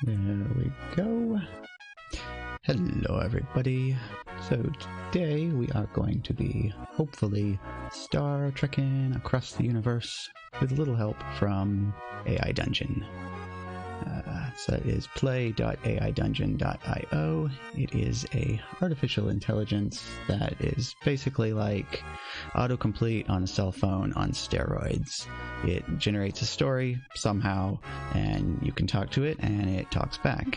There we go. Hello everybody. So today we are going to be hopefully Star Trekking across the universe with a little help from AI Dungeon. So that is play.aidungeon.io. It is a artificial intelligence that is basically like autocomplete on a cell phone on steroids. It generates a story somehow, and you can talk to it, and it talks back.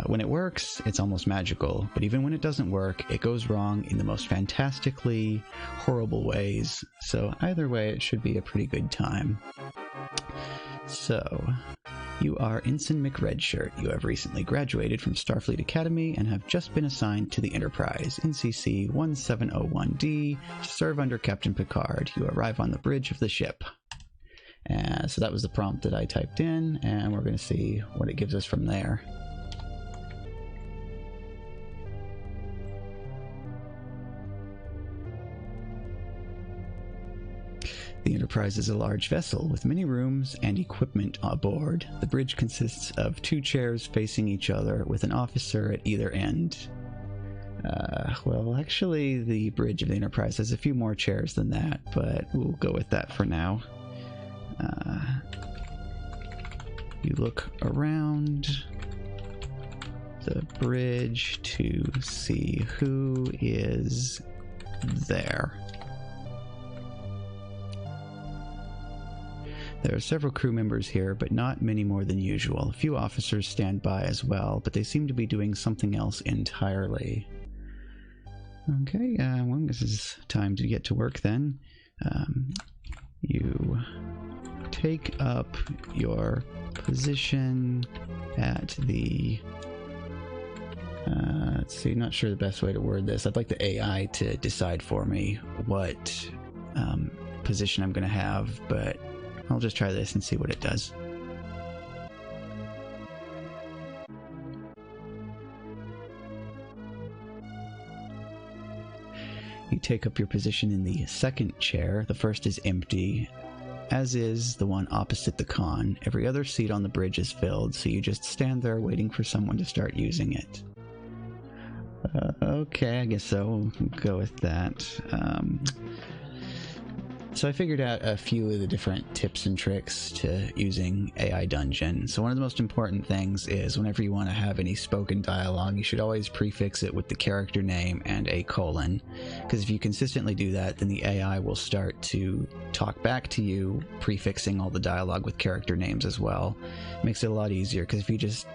When it works, it's almost magical, but even when it doesn't work, it goes wrong in the most fantastically horrible ways. So either way, it should be a pretty good time. So, you are Ensign McRedshirt. You have recently graduated from Starfleet Academy and have just been assigned to the Enterprise, NCC 1701D, to serve under Captain Picard. You arrive on the bridge of the ship. So that was the prompt that I typed in, and we're going to see what it gives us from there. The Enterprise is a large vessel with many rooms and equipment aboard. The bridge consists of 2 chairs facing each other with an officer at either end. Well, actually, the bridge of the Enterprise has a few more chairs than that, but we'll go with that for now. You look around the bridge to see who is there. There are several crew members here, but not many more than usual. A few officers stand by as well, but they seem to be doing something else entirely. Okay, well, this is time to get to work then. You take up your position at the... let's see, not sure the best way to word this. I'd like the AI to decide for me what position I'm going to have, but I'll just try this and see what it does. You take up your position in the second chair. The first is empty, as is the one opposite the con. Every other seat on the bridge is filled, so you just stand there waiting for someone to start using it. Okay, I guess so. We'll go with that. So I figured out a few of the different tips and tricks to using AI Dungeon. So one of the most important things is whenever you want to have any spoken dialogue, you should always prefix it with the character name and a colon. Because if you consistently do that, then the AI will start to talk back to you, prefixing all the dialogue with character names as well. Makes it a lot easier, because if you just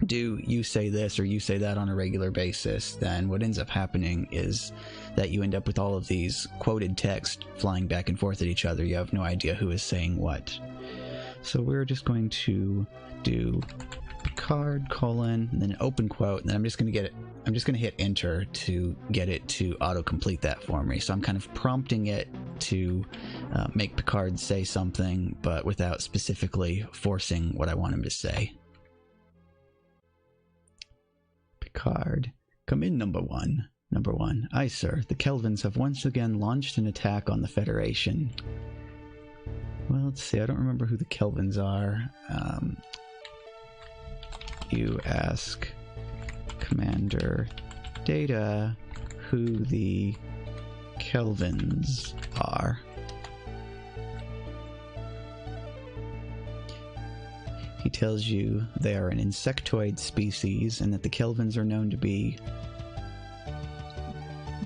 do you say this or you say that on a regular basis, then what ends up happening is that you end up with all of these quoted text flying back and forth at each other. You have no idea who is saying what. So we're just going to do Picard, colon, and then an open quote, and then I'm just going to hit enter to get it to autocomplete that for me. So I'm kind of prompting it to make Picard say something, but without specifically forcing what I want him to say. Picard, come in, number one. Number 1. Aye, sir. The Kelvins have once again launched an attack on the Federation. Well, let's see. I don't remember who the Kelvins are. You ask Commander Data who the Kelvins are. He tells you they are an insectoid species and that the Kelvins are known to be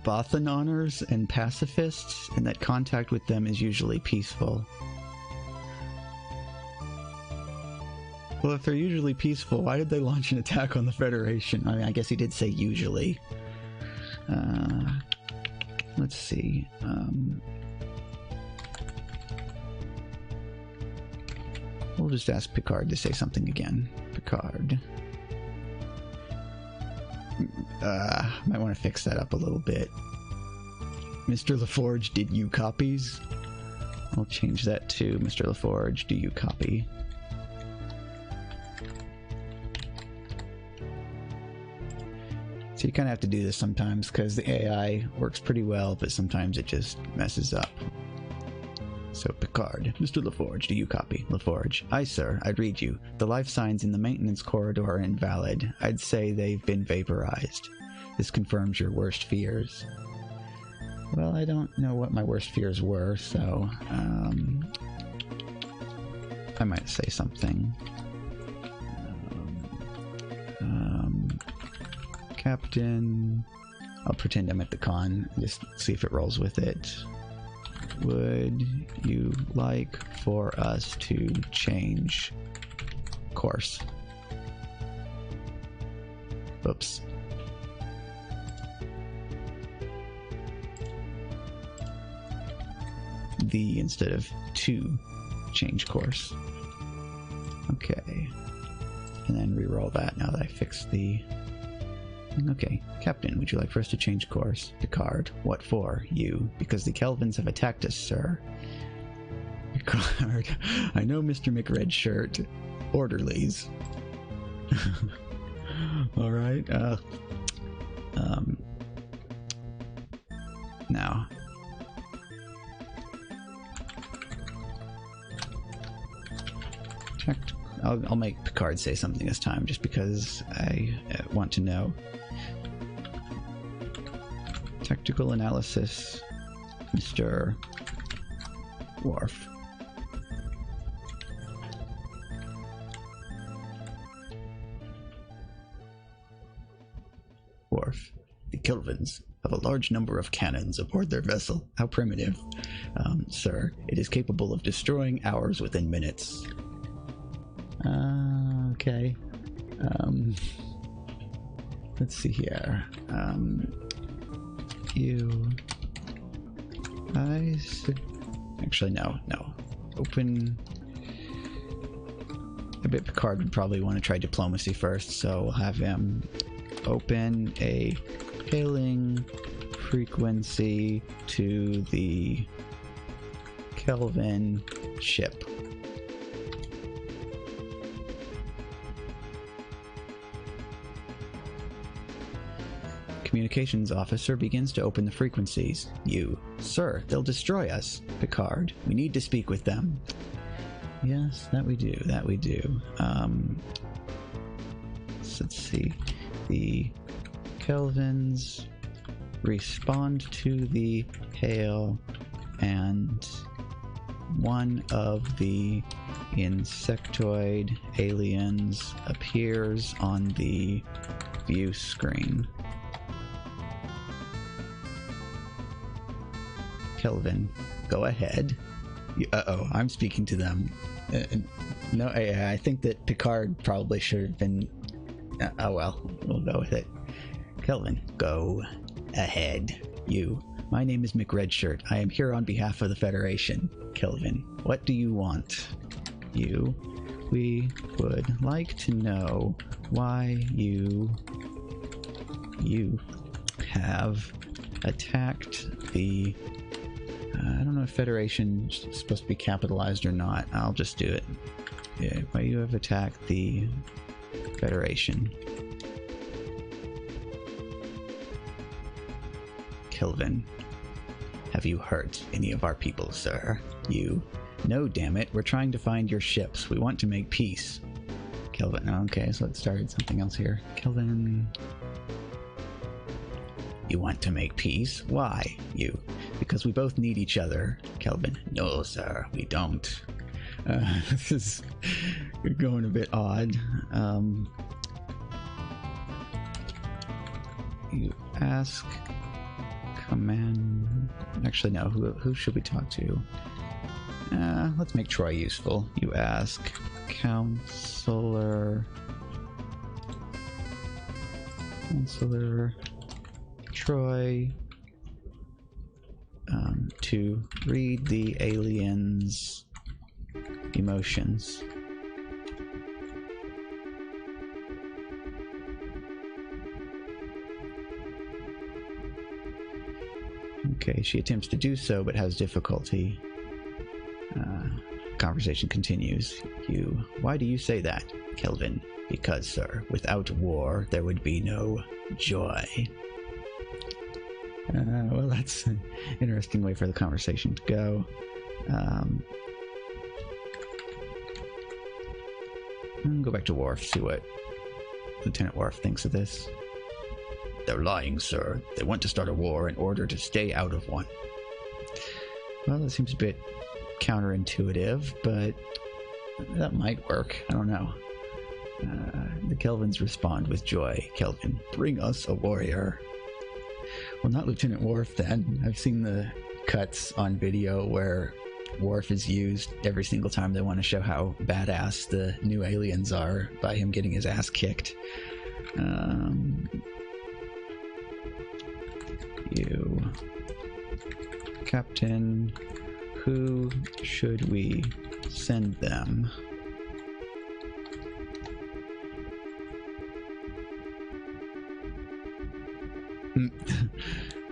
Bothanoners and pacifists, and that contact with them is usually peaceful. Well, if they're usually peaceful, why did they launch an attack on the Federation? I mean, I guess he did say usually. Let's see. We'll just ask Picard to say something again. Picard. Might want to fix that up a little bit. Mr. LaForge, did you copies? I'll change that to Mr. LaForge, do you copy? So you kind of have to do this sometimes because the AI works pretty well, but sometimes it just messes up. So Picard. Mr. LaForge, do you copy? LaForge. Aye, sir. I'd read you. The life signs in the maintenance corridor are invalid. I'd say they've been vaporized. This confirms your worst fears. Well, I don't know what my worst fears were, so, I might say something. Captain... I'll pretend I'm at the con, just see if it rolls with it. Would you like for us to change course? Oops. The instead of to change course. Okay. And then re-roll that now that I fixed the... Okay. Captain, would you like for us to change course? Picard. What for? You. Because the Kelvins have attacked us, sir. Picard. I know, Mr. McRedshirt. Orderlies. Alright, now. I'll make Picard say something this time, just because I want to know. Tactical analysis, Mr. Worf. Worf. The Kelvins have a large number of cannons aboard their vessel. How primitive. Sir, it is capable of destroying ours within minutes. Okay. Let's see here. Actually, no. Open... I bet Picard would probably want to try diplomacy first, so we'll have him open a hailing frequency to the Kelvin ship. Communications officer begins to open the frequencies. You. Sir, they'll destroy us. Picard, we need to speak with them. Yes, that we do. So let's see. The Kelvins respond to the hail, and one of the insectoid aliens appears on the view screen. Kelvin, go ahead. Uh-oh, I'm speaking to them. No, I think that Picard probably should have been... oh well, we'll go with it. Kelvin, go ahead. You. My name is McRedshirt. I am here on behalf of the Federation. Kelvin, what do you want? You. We would like to know why you have attacked the... I don't know if Federation is supposed to be capitalized or not. I'll just do it. Yeah, why you have attacked the Federation. Kelvin, have you hurt any of our people, sir? You. No, damn it. We're trying to find your ships. We want to make peace. Kelvin. Okay, so let's start something else here. Kelvin. You want to make peace? Why? You. Because we both need each other. Kelvin. No, sir, we don't. This is going a bit odd. You ask command... Actually, no. Who should we talk to? Let's make Troy useful. You ask Counselor Troy to read the aliens' emotions. Okay, she attempts to do so, but has difficulty. Conversation continues. You. Why do you say that, Kelvin? Because, sir, without war, there would be no joy. Well, that's an interesting way for the conversation to go. Go back to Worf, see what Lieutenant Worf thinks of this. They're lying, sir. They want to start a war in order to stay out of one. Well, that seems a bit counterintuitive, but that might work. I don't know. The Kelvins respond with joy. Kelvin, bring us a warrior. Well, not Lieutenant Worf, then. I've seen the cuts on video where Worf is used every single time they want to show how badass the new aliens are by him getting his ass kicked. You, Captain, who should we send them?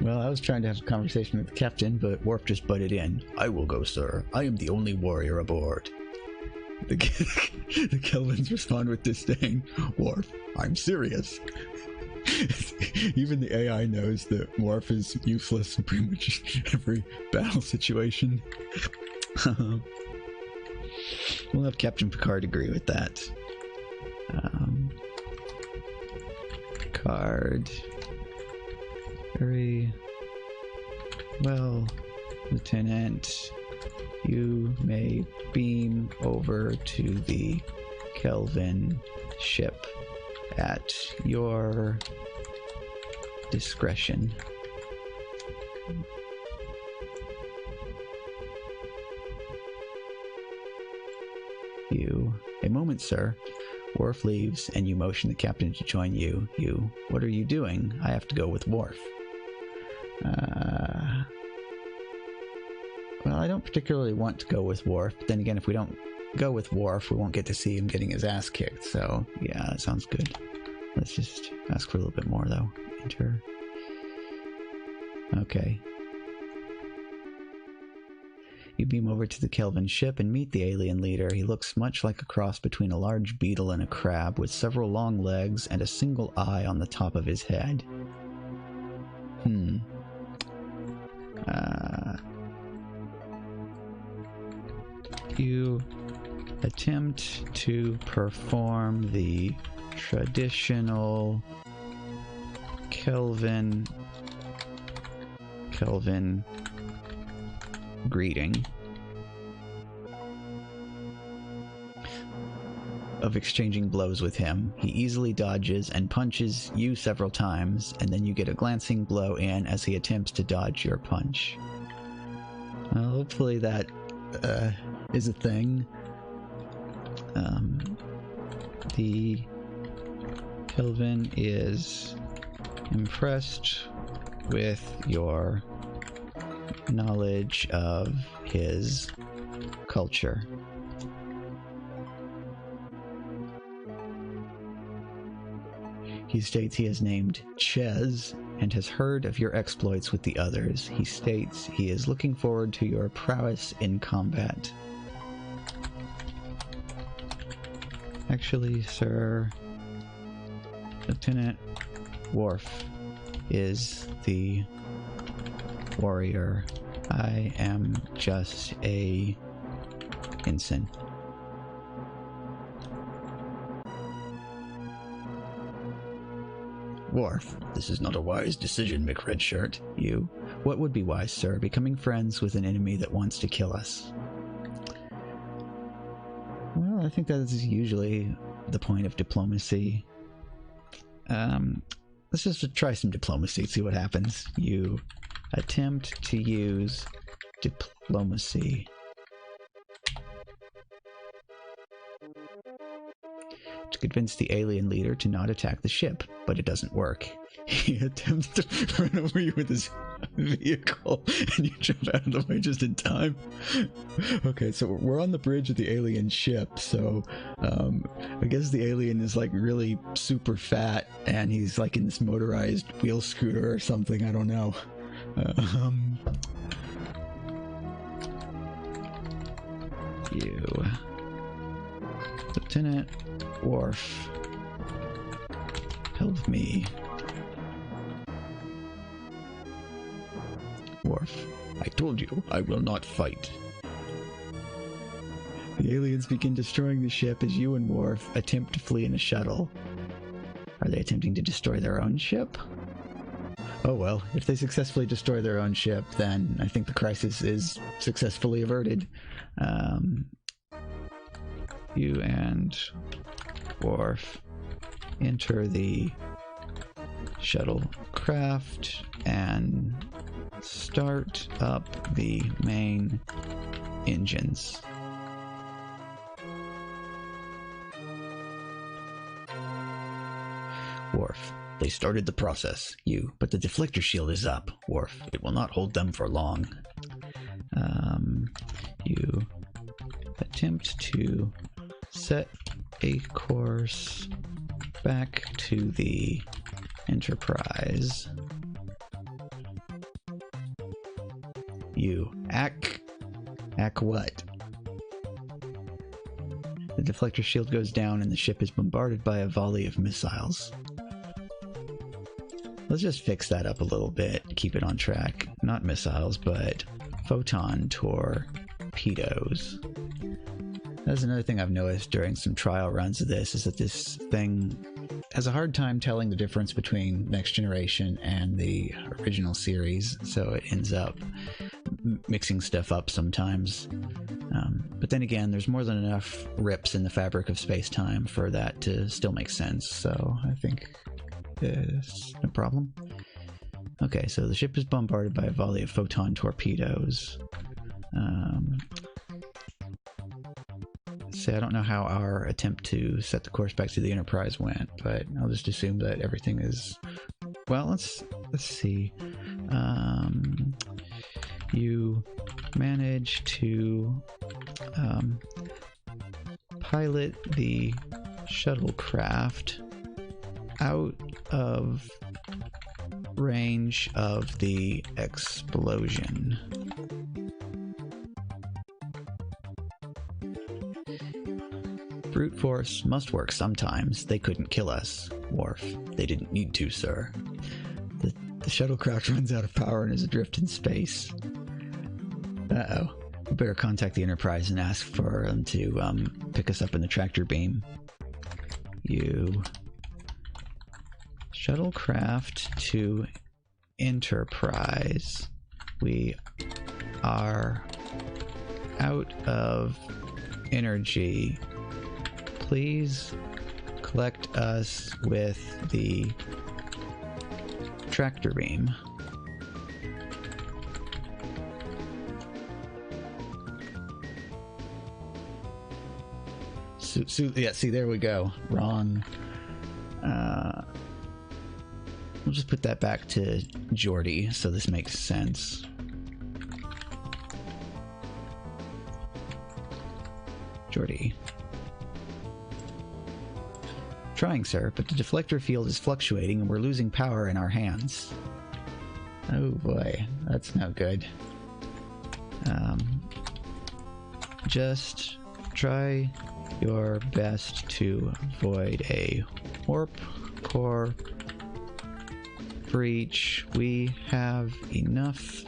Well, I was trying to have a conversation with the captain, but Worf just butted in. I will go, sir. I am the only warrior aboard. The Kelvins respond with disdain. Worf, I'm serious. Even the AI knows that Worf is useless in pretty much every battle situation. We'll have Captain Picard agree with that. Picard. Very well, Lieutenant. You may beam over to the Kelvin ship at your discretion. You. A moment, sir. Worf leaves, and you motion the captain to join you. You. What are you doing? I have to go with Worf. Well, I don't particularly want to go with Worf, but then again, if we don't go with Worf, we won't get to see him getting his ass kicked, so yeah, that sounds good. Let's just ask for a little bit more, though. Enter. Okay. You beam over to the Kelvin ship and meet the alien leader. He looks much like a cross between a large beetle and a crab, with several long legs and a single eye on the top of his head. You attempt to perform the traditional Kelvin greeting of exchanging blows with him. He easily dodges and punches you several times, and then you get a glancing blow in as he attempts to dodge your punch. Well, hopefully that is a thing. The Kelvin is impressed with your knowledge of his culture. He states he has named Ches and has heard of your exploits with the others. He states he is looking forward to your prowess in combat. Actually, sir, Lieutenant Worf is the warrior. I am just a ensign. Worf, this is not a wise decision, McRedshirt. You? What would be wise, sir? Becoming friends with an enemy that wants to kill us. Well, I think that is usually the point of diplomacy. Let's just try some diplomacy, see what happens. You attempt to use diplomacy. To convince the alien leader to not attack the ship, but it doesn't work. He attempts to run over you with his vehicle, and you jump out of the way just in time. Okay, so we're on the bridge of the alien ship, so I guess the alien is like really super fat, and he's like in this motorized wheel scooter or something, I don't know. You... Lieutenant Worf, help me. Worf, I told you I will not fight. The aliens begin destroying the ship as you and Worf attempt to flee in a shuttle. Are they attempting to destroy their own ship? Oh well, if they successfully destroy their own ship, then I think the crisis is successfully averted. You and Worf enter the shuttlecraft and start up the main engines. Worf. They started the process, but the deflector shield is up, Worf. It will not hold them for long. You attempt to set a course back to the Enterprise. You ack what? The deflector shield goes down and the ship is bombarded by a volley of missiles. Let's just fix that up a little bit, keep it on track. Not missiles, but photon torpedoes. That's another thing I've noticed during some trial runs of this, is that this thing has a hard time telling the difference between Next Generation and the original series, so it ends up mixing stuff up sometimes. But then again, there's more than enough rips in the fabric of space-time for that to still make sense, so I think it's no problem. Okay, so the ship is bombarded by a volley of photon torpedoes. I don't know how our attempt to set the course back to the Enterprise went, but I'll just assume that everything is... Well, let's see. You manage to pilot the shuttlecraft out of range of the explosion. Brute force must work sometimes. They couldn't kill us, Worf. They didn't need to, sir. The shuttlecraft runs out of power and is adrift in space. Uh-oh. We better contact the Enterprise and ask for them to pick us up in the tractor beam. You... Shuttlecraft to Enterprise. We are out of energy. Please collect us with the tractor beam. Yeah, see, there we go. Wrong. We'll just put that back to Geordi, so this makes sense. Geordi. Trying, sir, but the deflector field is fluctuating and we're losing power in our hands. Oh boy, that's no good. Just try your best to avoid a warp core breach. We have enough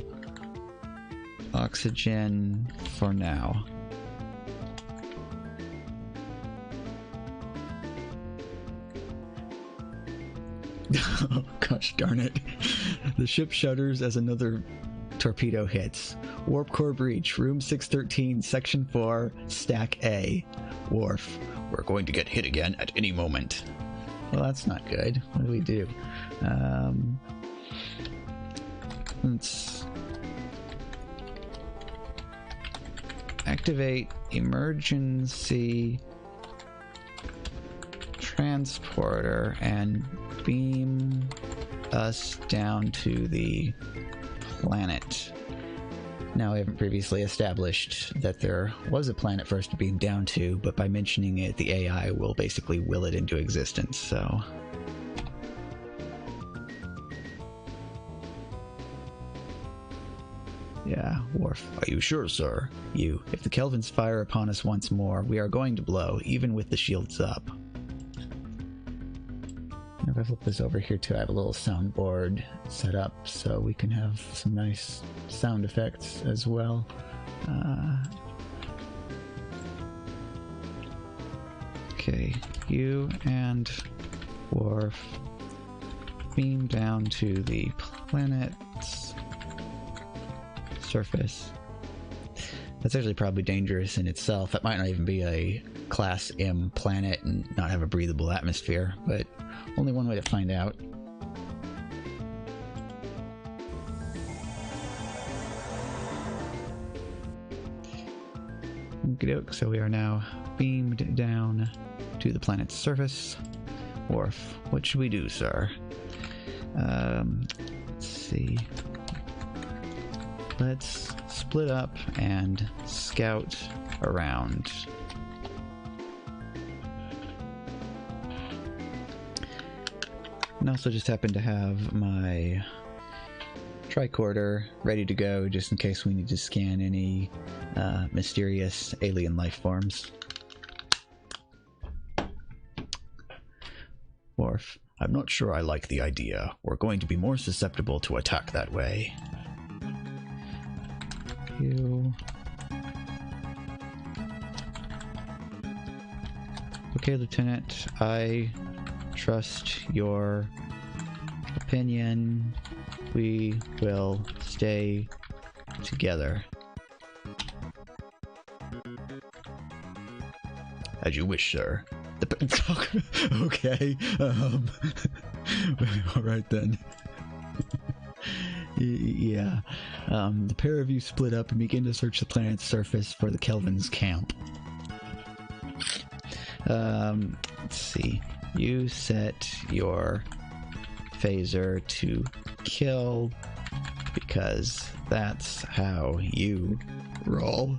oxygen for now. Oh, gosh darn it. The ship shudders as another torpedo hits. Warp core breach, room 613, section 4, stack A. Worf, we're going to get hit again at any moment. Well, that's not good. What do we do? Let's activate emergency transporter and beam us down to the planet. Now, I haven't previously established that there was a planet for us to beam down to, but by mentioning it, the AI will basically will it into existence, so... Yeah, Worf. Are you sure, sir? You. If the Kelvins fire upon us once more, we are going to blow, even with the shields up. If I flip this over here too, I have a little soundboard set up so we can have some nice sound effects as well. Okay, you and Worf beam down to the planet's surface. That's actually probably dangerous in itself. That might not even be a Class M planet and not have a breathable atmosphere, but only one way to find out. Okey-doke, so we are now beamed down to the planet's surface. Worf, what should we do, sir? Let's see. Let's split up and scout around. And also just happen to have my tricorder ready to go just in case we need to scan any mysterious alien life forms. Worf, I'm not sure I like the idea. We're going to be more susceptible to attack that way. You. Okay, Lieutenant, I trust your opinion. We will stay together. As you wish, sir. Okay. Alright then. Yeah. The pair of you split up and begin to search the planet's surface for the Kelvin's camp. Let's see. You set your phaser to kill because that's how you roll.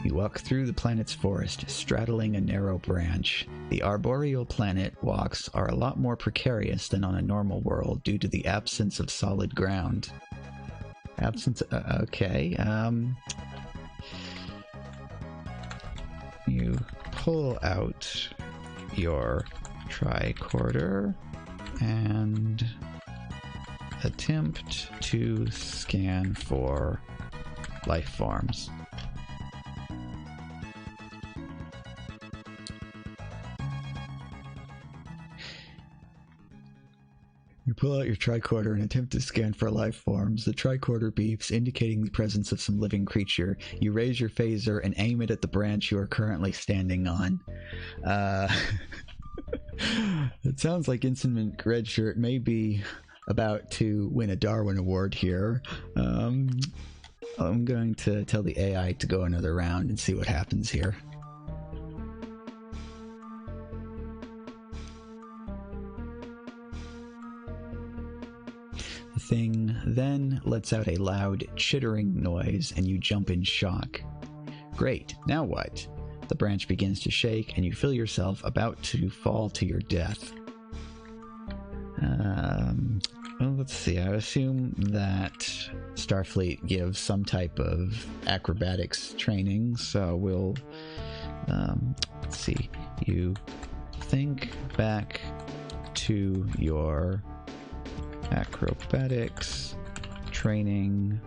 You walk through the planet's forest, straddling a narrow branch. The arboreal planet walks are a lot more precarious than on a normal world due to the absence of solid ground. Okay, you pull out your tricorder and attempt to scan for life forms. You pull out your tricorder and attempt to scan for life forms. The tricorder beeps, indicating the presence of some living creature. You raise your phaser and aim it at the branch you are currently standing on. It sounds like Instrument Redshirt may be about to win a Darwin Award here. I'm going to tell the AI to go another round and see what happens here. The thing then lets out a loud chittering noise and you jump in shock. Great, now what? The branch begins to shake and you feel yourself about to fall to your death. Well, let's see. I assume that Starfleet gives some type of acrobatics training, so we'll, let's see. You think back to your acrobatics training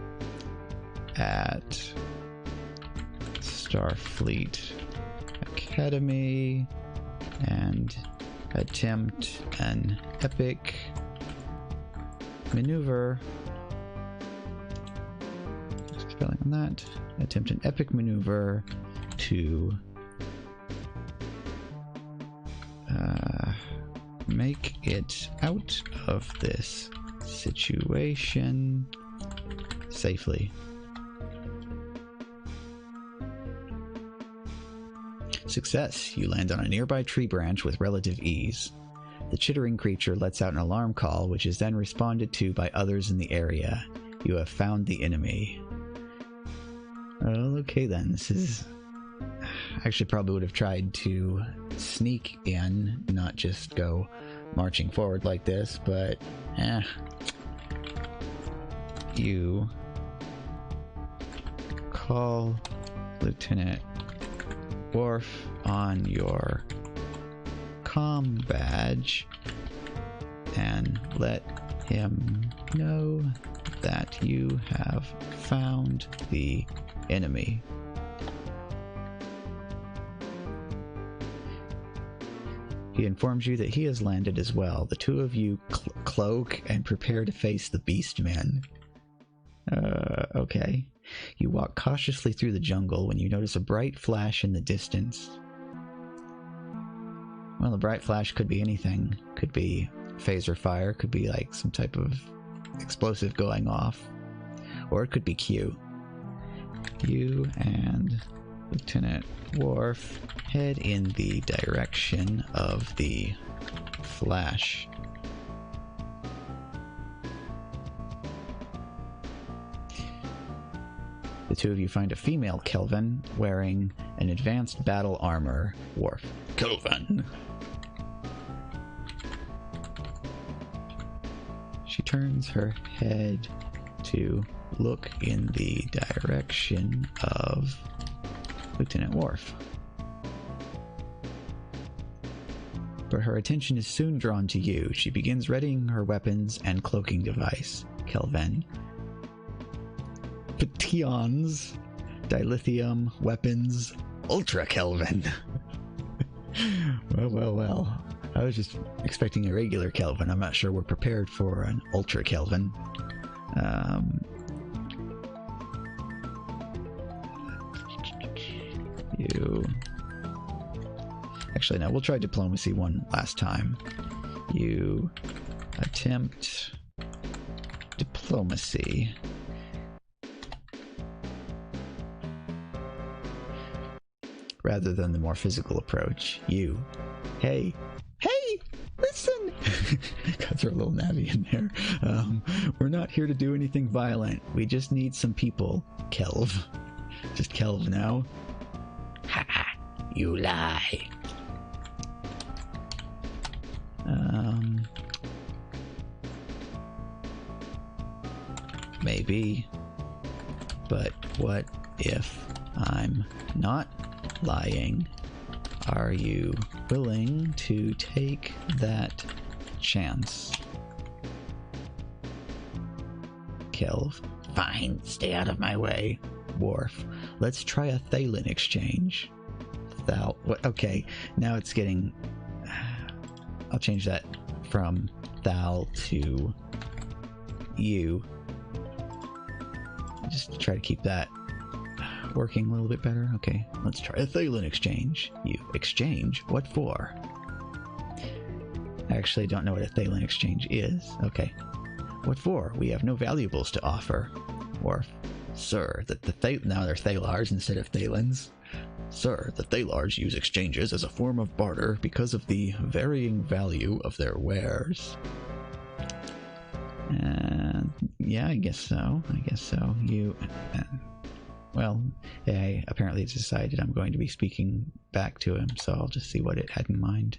at Starfleet Academy and attempt an epic maneuver. Spelling on that. Attempt an epic maneuver to make it out of this situation safely. Success! You land on a nearby tree branch with relative ease. The chittering creature lets out an alarm call, which is then responded to by others in the area. You have found the enemy. Okay then, this is... I actually probably would have tried to sneak in, not just go marching forward like this, but you call Lieutenant Worf on your comm badge and let him know that you have found the enemy. He informs you that he has landed as well. The two of you cloak and prepare to face the Beastmen. Okay. You walk cautiously through the jungle when you notice a bright flash in the distance. Well, the bright flash could be anything. Could be phaser fire, could be like some type of explosive going off. Or it could be Q. You and Lieutenant Worf head in the direction of the flash. The two of you find a female Kelvin wearing an advanced battle armor. Worf. Kelvin! She turns her head to look in the direction of Lieutenant Worf. But her attention is soon drawn to you. She begins readying her weapons and cloaking device. Kelvin. Petions, dilithium, weapons, Ultra Kelvin. Well. I was just expecting a regular Kelvin. I'm not sure we're prepared for an Ultra Kelvin. Actually, no, we'll try diplomacy one last time. You attempt diplomacy. Rather than the more physical approach. You. Hey, listen! Gotta throw a little Navi in there. We're not here to do anything violent. We just need some people. Kelv. Just Kelv now. Ha! You lie. Maybe. But what if I'm not lying? Are you willing to take that chance? Kelv. Fine, stay out of my way. Worf. Let's try a Thalen exchange. Thal. What? Okay, now it's getting... I'll change that from Thal to you. Just try to keep that working a little bit better. Okay, let's try a Thalen exchange. You exchange? What for? I actually don't know what a Thalen exchange is. Okay. What for? We have no valuables to offer. Worf. Sir, now they're Thalars instead of Thalens. Sir, the Thalars use exchanges as a form of barter because of the varying value of their wares. Yeah, I guess so. You... well, I apparently decided I'm going to be speaking back to him, so I'll just see what it had in mind.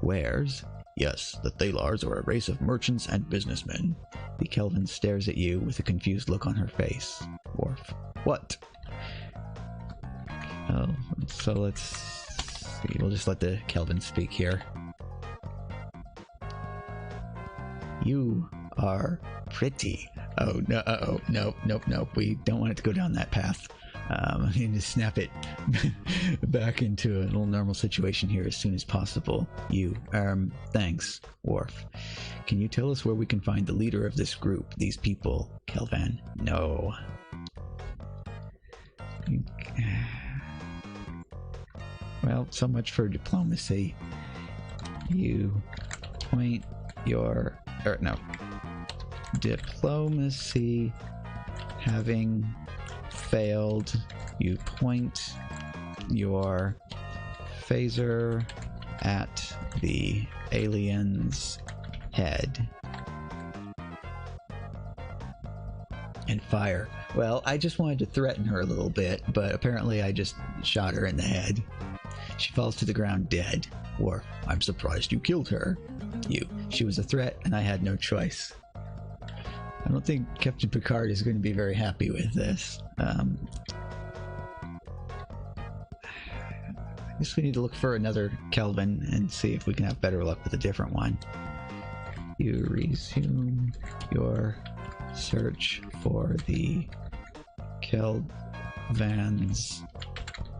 Wares? Yes, the Thalars are a race of merchants and businessmen. The Kelvin stares at you with a confused look on her face. Worf. What? Oh, so let's see. We'll just let the Kelvin speak here. You are pretty. Oh, no, nope. We don't want it to go down that path. I need to snap it back into a little normal situation here as soon as possible. You, thanks, Worf. Can you tell us where we can find the leader of this group, these people, Kelvin? No. Well, so much for diplomacy. You point your... no. Diplomacy having failed, you point your phaser at the alien's head and fire. Well, I just wanted to threaten her a little bit, but apparently I just shot her in the head. She falls to the ground dead. Worf. I'm surprised you killed her. You. She was a threat and I had no choice. I don't think Captain Picard is going to be very happy with this. I guess we need to look for another Kelvin and see if we can have better luck with a different one. You resume your search for the Kelvan's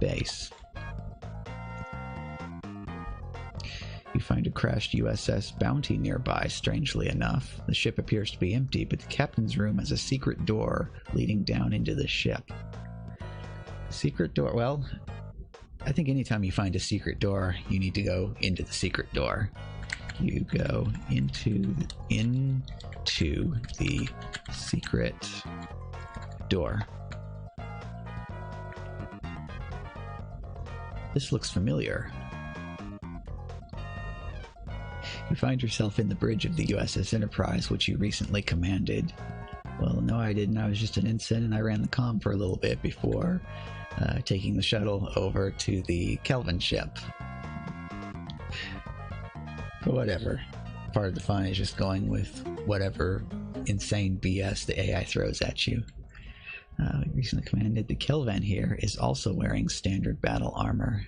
base. You find a crashed USS Bounty nearby. Strangely enough, the ship appears to be empty, but the captain's room has a secret door leading down into the ship. Secret door? Well, I think anytime you find a secret door, you need to go into the secret door. You go into the secret door. This looks familiar. You find yourself in the bridge of the USS Enterprise, which you recently commanded. Well, no, I didn't. I was just an ensign, and I ran the comm for a little bit before taking the shuttle over to the Kelvin ship. But whatever. Part of the fun is just going with whatever insane BS the AI throws at you. Recently commanded. The Kelvin here is also wearing standard battle armor.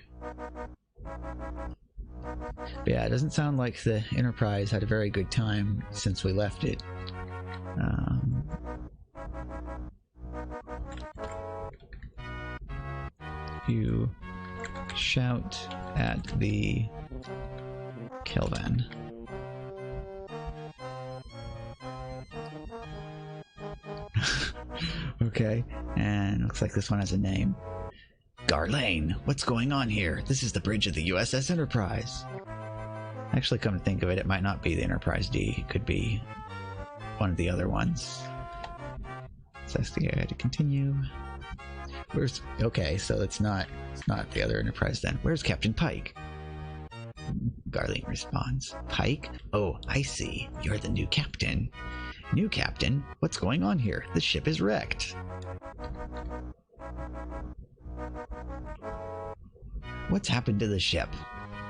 But yeah, it doesn't sound like the Enterprise had a very good time since we left it. You shout at the Kelvin. Okay, and looks like this one has a name. Garlane, what's going on here? This is the bridge of the USS Enterprise. Actually, come to think of it, it might not be the Enterprise D. It could be one of the other ones. So I had to continue. Where's... Okay, so it's not the other Enterprise then. Where's Captain Pike? Garlane responds. Pike? Oh, I see. You're the new captain. New captain? What's going on here? The ship is wrecked. What's happened to the ship?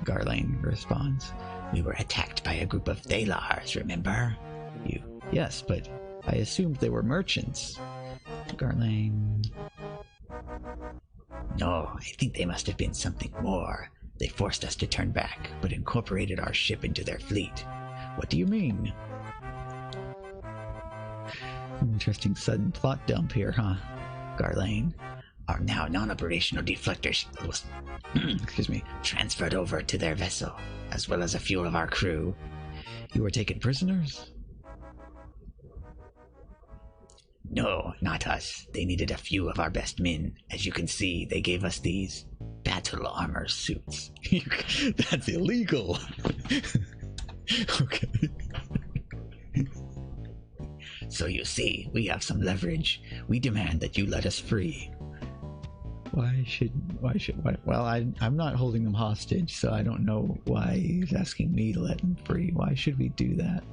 Garlane responds. We were attacked by a group of Thalars, remember? You. Yes, but I assumed they were merchants. Garlane. No, I think they must have been something more. They forced us to turn back, but incorporated our ship into their fleet. What do you mean? Interesting sudden plot dump here, huh? Garlane. Our now non-operational deflectors was transferred over to their vessel, as well as a few of our crew. You were taken prisoners? No, not us. They needed a few of our best men. As you can see, they gave us these battle armor suits. That's illegal. Okay. So you see, we have some leverage. We demand that you let us free. Well, I'm not holding them hostage, so I don't know why he's asking me to let them free. Why should we do that?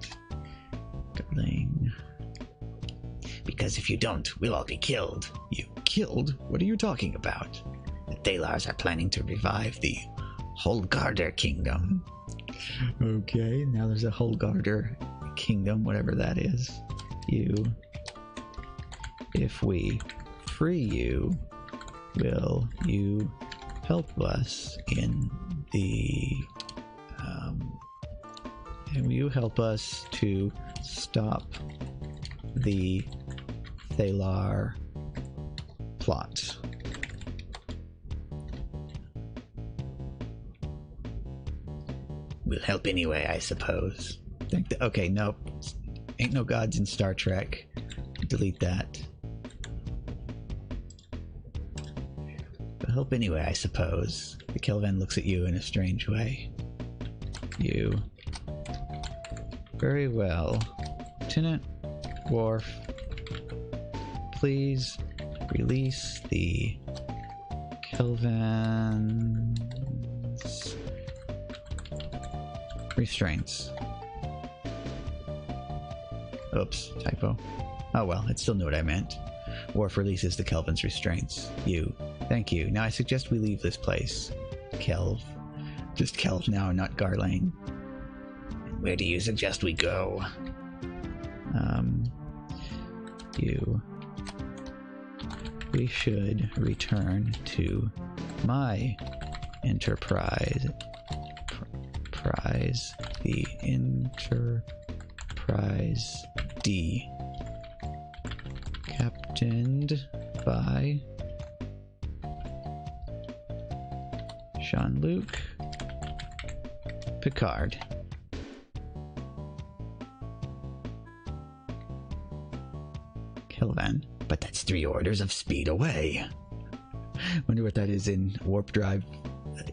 Garlane. Because if you don't, we'll all be killed. You killed? What are you talking about? The Thalars are planning to revive the Holgarder Kingdom. Okay, now there's a Holgarder Kingdom, whatever that is. If we free you, will you help us in the... will you help us to stop the Thalar plot? We'll help anyway, I suppose. Okay, nope. Ain't no gods in Star Trek. Delete that. We'll help anyway, I suppose. The Kelvin looks at you in a strange way. You. Very well. Lieutenant Worf, please release the Kelvin's restraints. Oops, typo. Oh well, it still knew what I meant. Worf releases the Kelvin's restraints. You. Thank you. Now I suggest we leave this place. Kelv. Just Kelv now, not Garlane. Where do you suggest we go? We should return to my Enterprise. The Enterprise Enterprise D. Captained by Jean-Luc Picard. Kelvin, but that's 3 orders of speed away. Wonder what that is in warp drive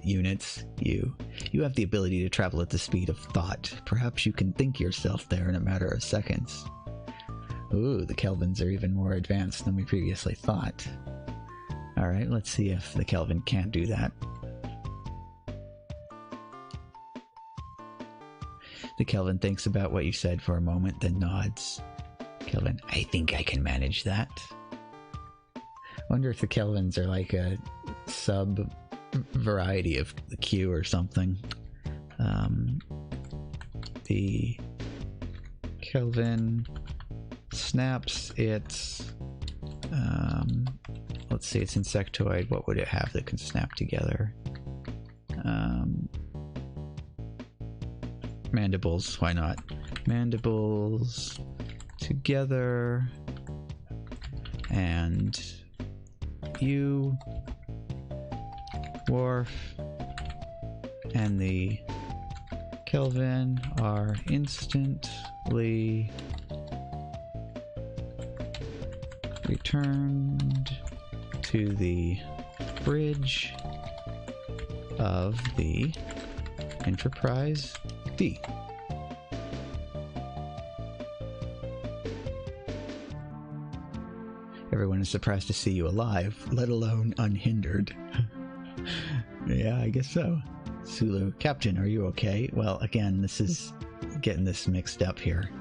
units. You have the ability to travel at the speed of thought. Perhaps you can think yourself there in a matter of seconds. Ooh, the Kelvins are even more advanced than we previously thought. Alright, let's see if the Kelvin can't do that. The Kelvin thinks about what you said for a moment, then nods. Kelvin, I think I can manage that. Wonder if the Kelvins are like a sub-variety of the Q or something. The Kelvin snaps its... let's see, it's insectoid. What would it have that can snap together? Mandibles, why not? Mandibles together, and you, Worf, and the Kelvin are instantly returned to the bridge of the Enterprise D. Everyone is surprised to see you alive, let alone unhindered. Yeah, I guess so. Sulu, Captain, are you okay? Well, again, this is getting this mixed up here.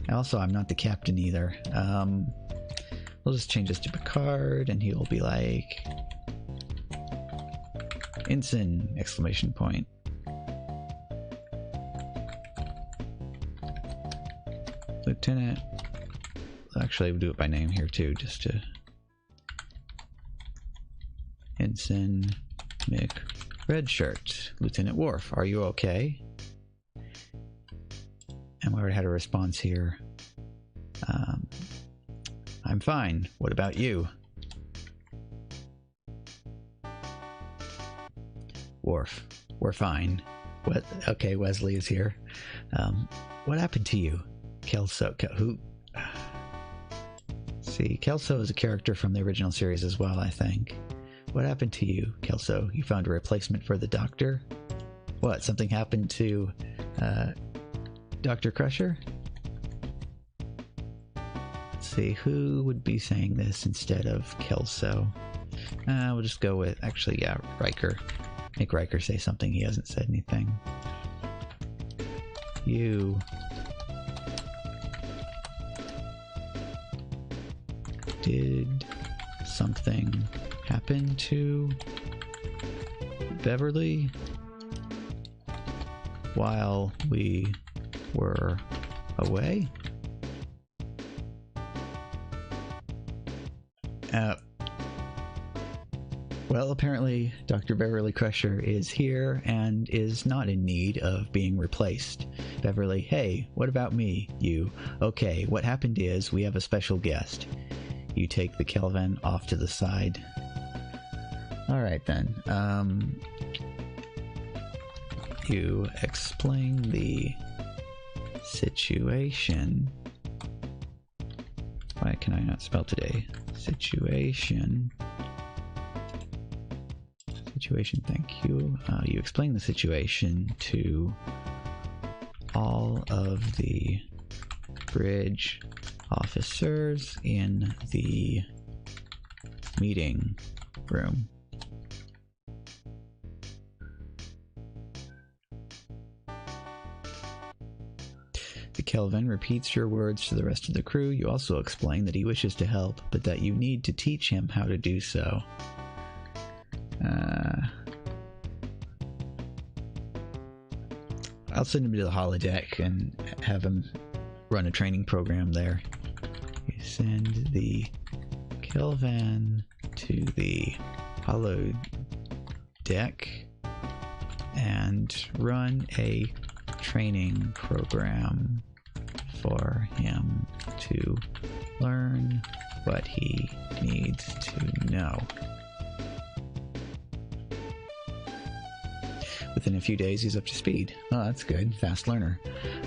Also, I'm not the captain either. We'll just change this to Picard, and he'll be like... Ensign! Exclamation point. Lieutenant... Actually, we'll do it by name here too, just to... Ensign Mick Redshirt. Lieutenant Worf, are you okay? And we already had a response here. I'm fine. What about you? Worf, we're fine. What? Okay, Wesley is here. What happened to you? Kelso, who? See, Kelso is a character from the original series as well, I think. What happened to you, Kelso? You found a replacement for the Doctor? What, something happened to, Dr. Crusher? Let's see, who would be saying this instead of Kelso? We'll just go with, actually, yeah, Riker. Make Riker say something, he hasn't said anything. You... Did something happen to Beverly while we were away? Well, apparently Dr. Beverly Crusher is here and is not in need of being replaced. Beverly, hey, what about me? You, okay, what happened is we have a special guest. You take the Kelvin off to the side. Alright then. You explain the situation. Why can I not spell today? Situation, thank you. You explain the situation to all of the bridge officers in the meeting room. The Kelvin repeats your words to the rest of the crew. You also explain that he wishes to help, but that you need to teach him how to do so. I'll send him to the holodeck and have him run a training program there. You send the Kelvin to the holodeck and run a training program for him to learn what he needs to know. Within a few days, he's up to speed. Oh, that's good. Fast learner.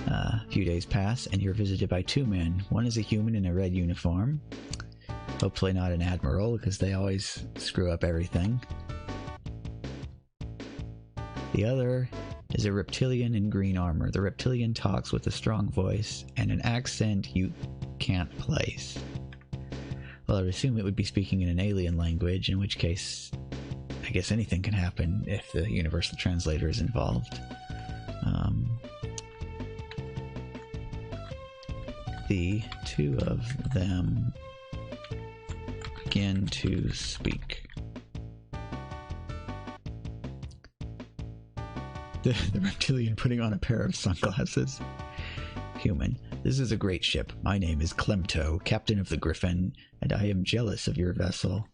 A few days pass, and you're visited by two men. One is a human in a red uniform. Hopefully not an admiral, because they always screw up everything. The other is a reptilian in green armor. The reptilian talks with a strong voice and an accent you can't place. Well, I would assume it would be speaking in an alien language, in which case I guess anything can happen if the universal translator is involved. The two of them begin to speak. The reptilian putting on a pair of sunglasses. Human. This is a great ship. My name is Klemto, captain of the Griffin, and I am jealous of your vessel.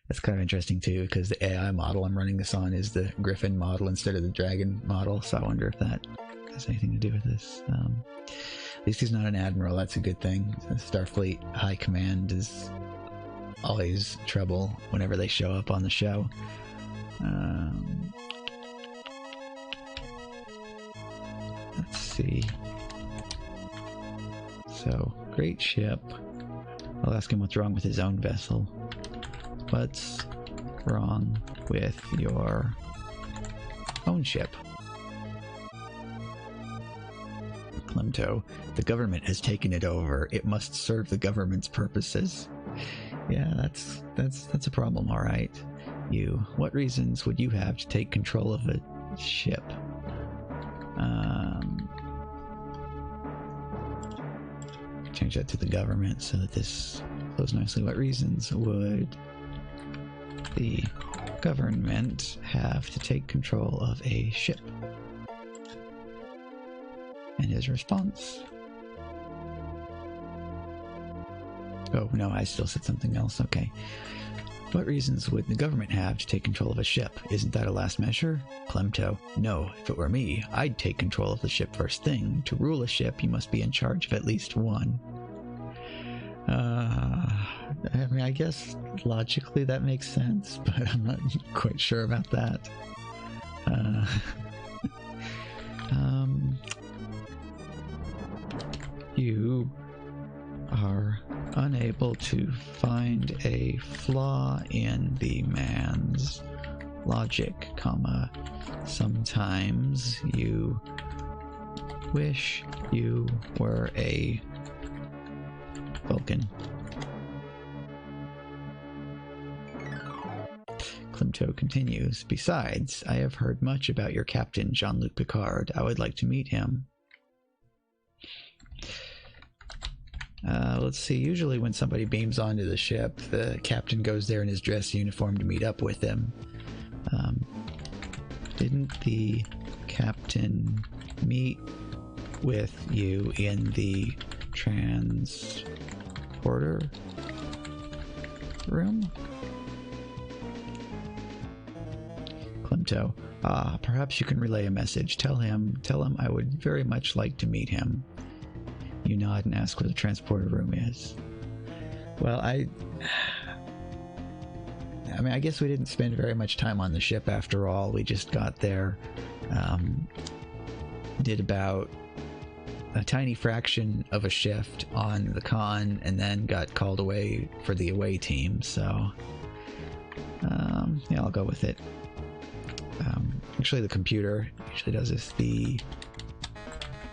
That's kind of interesting too, because the AI model I'm running this on is the Griffin model instead of the Dragon model, so I wonder if that has anything to do with this. At least he's not an admiral, that's a good thing. Starfleet High Command is always trouble whenever they show up on the show. Let's see. So, great ship. I'll ask him what's wrong with his own vessel. What's wrong with your own ship? Klemto, the government has taken it over. It must serve the government's purposes. Yeah, that's a problem, all right. You, what reasons would you have to take control of a ship? Change that to the government so that this flows nicely. What reasons would the government have to take control of a ship? And his response. Oh, no, I still said something else. Okay. What reasons would the government have to take control of a ship? Isn't that a last measure? Klemto. No, if it were me, I'd take control of the ship first thing. To rule a ship, you must be in charge of at least one. I mean, I guess logically that makes sense, but I'm not quite sure about that. You are unable to find a flaw in the man's logic, comma, sometimes you wish you were a Vulcan. Klemto continues, besides, I have heard much about your captain, Jean-Luc Picard. I would like to meet him. Let's see, usually when somebody beams onto the ship, the captain goes there in his dress uniform to meet up with him. Didn't the captain meet with you in the transporter room? Klemto, perhaps you can relay a message. Tell him I would very much like to meet him. You nod and ask where the transporter room is. Well, I mean, I guess we didn't spend very much time on the ship after all. We just got there, did about a tiny fraction of a shift on the con, and then got called away for the away team, so yeah, I'll go with it. Actually, the computer usually does this. The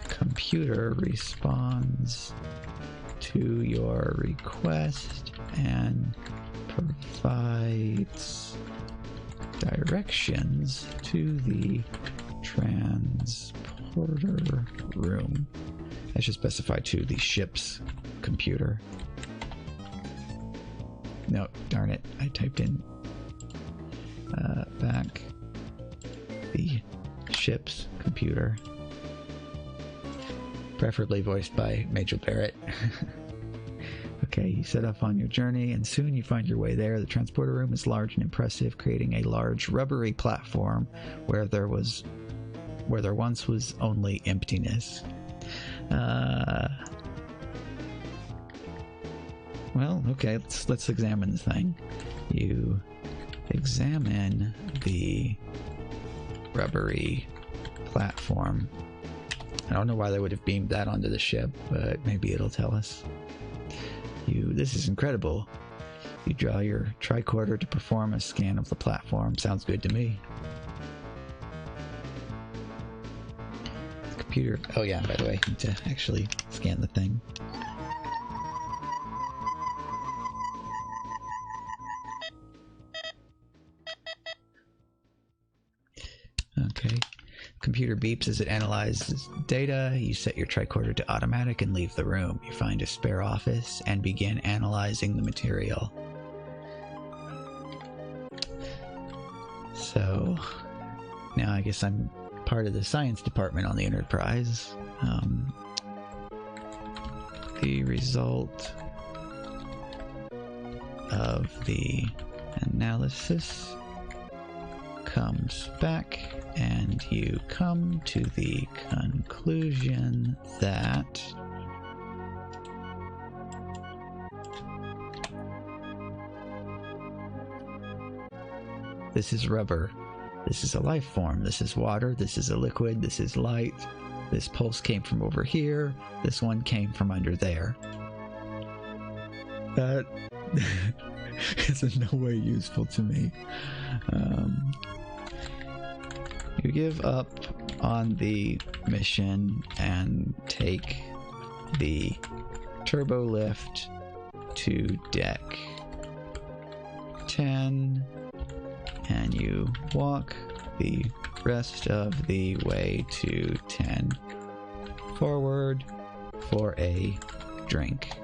computer responds to your request and provides directions to the transporter room. I should specify to the ship's computer. No, darn it. I typed in back the ship's computer. Preferably voiced by Major Barrett. Okay, you set off on your journey, and soon you find your way there. The transporter room is large and impressive, creating a large rubbery platform where there once was only emptiness. Well, okay, let's examine the thing. You examine the rubbery platform. I don't know why they would have beamed that onto the ship, but maybe it'll tell us. This is incredible. You draw your tricorder to perform a scan of the platform. Sounds good to me. The computer... Oh yeah, by the way, I need to actually scan the thing. Okay. Computer beeps as it analyzes data. You set your tricorder to automatic and leave the room. You find a spare office and begin analyzing the material. So now I guess I'm part of the science department on the Enterprise. The result of the analysis comes back, and you come to the conclusion that this is rubber. This is a life form. This is water. This is a liquid. This is light. This pulse came from over here. This one came from under there. That is in no way useful to me. You give up on the mission and take the turbo lift to deck 10, and you walk the rest of the way to 10 forward for a drink.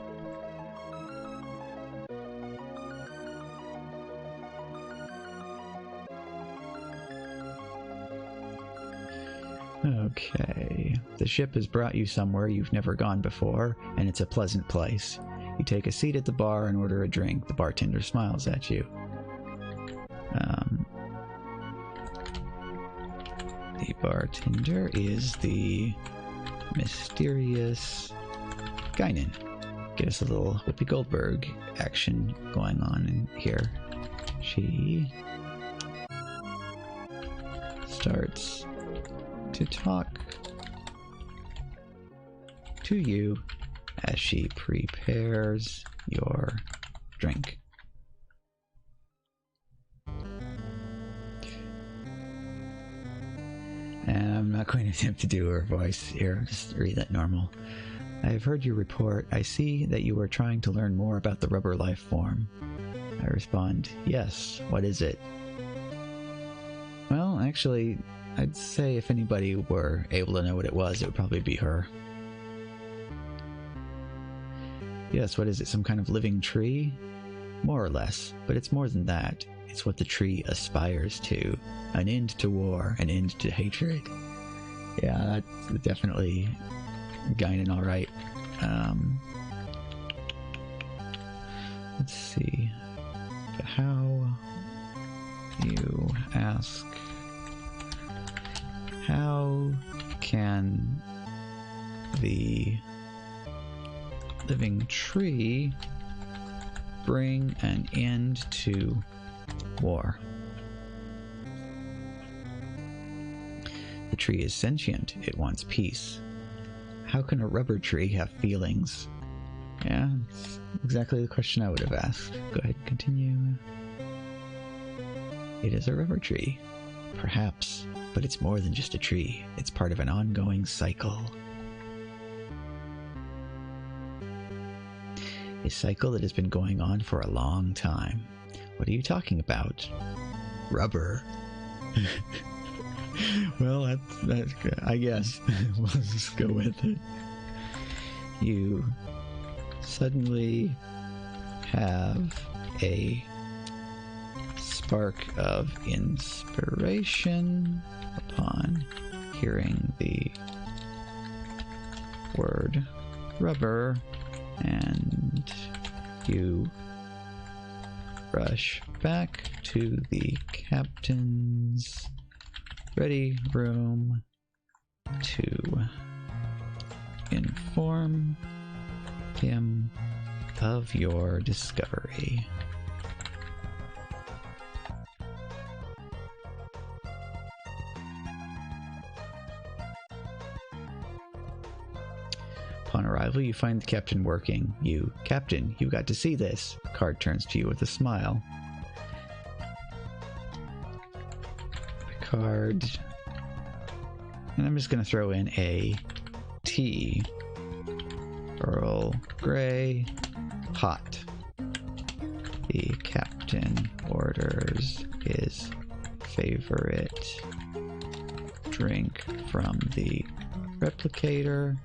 Okay, the ship has brought you somewhere you've never gone before, and it's a pleasant place. You take a seat at the bar and order a drink. The bartender smiles at you. The bartender is the mysterious Guinan. Get us a little Whoopi Goldberg action going on in here. She starts to talk to you as she prepares your drink. And I'm not going to attempt to do her voice here, just read that normal. I have heard your report. I see that you are trying to learn more about the rubber life form. I respond, yes, what is it? Well, actually, I'd say if anybody were able to know what it was, it would probably be her. Yes, what is it, some kind of living tree? More or less, but it's more than that. It's what the tree aspires to. An end to war, an end to hatred. Yeah, that's definitely Guinan alright. Let's see. How you ask... How can the living tree bring an end to war? The tree is sentient. It wants peace. How can a rubber tree have feelings? Yeah, it's exactly the question I would have asked. Go ahead, continue. It is a rubber tree. Perhaps, but it's more than just a tree. It's part of an ongoing cycle. A cycle that has been going on for a long time. What are you talking about? Rubber. Well, that's I guess. We'll just go with it. You suddenly have a spark of inspiration upon hearing the word rubber, and You rush back to the captain's ready room to inform him of your discovery. Upon arrival, you find the captain working. You, Captain, you got to see this. Picard turns to you with a smile. Picard. And I'm just going to throw in a tea. Earl Grey. Hot. The captain orders his favorite drink from the replicator.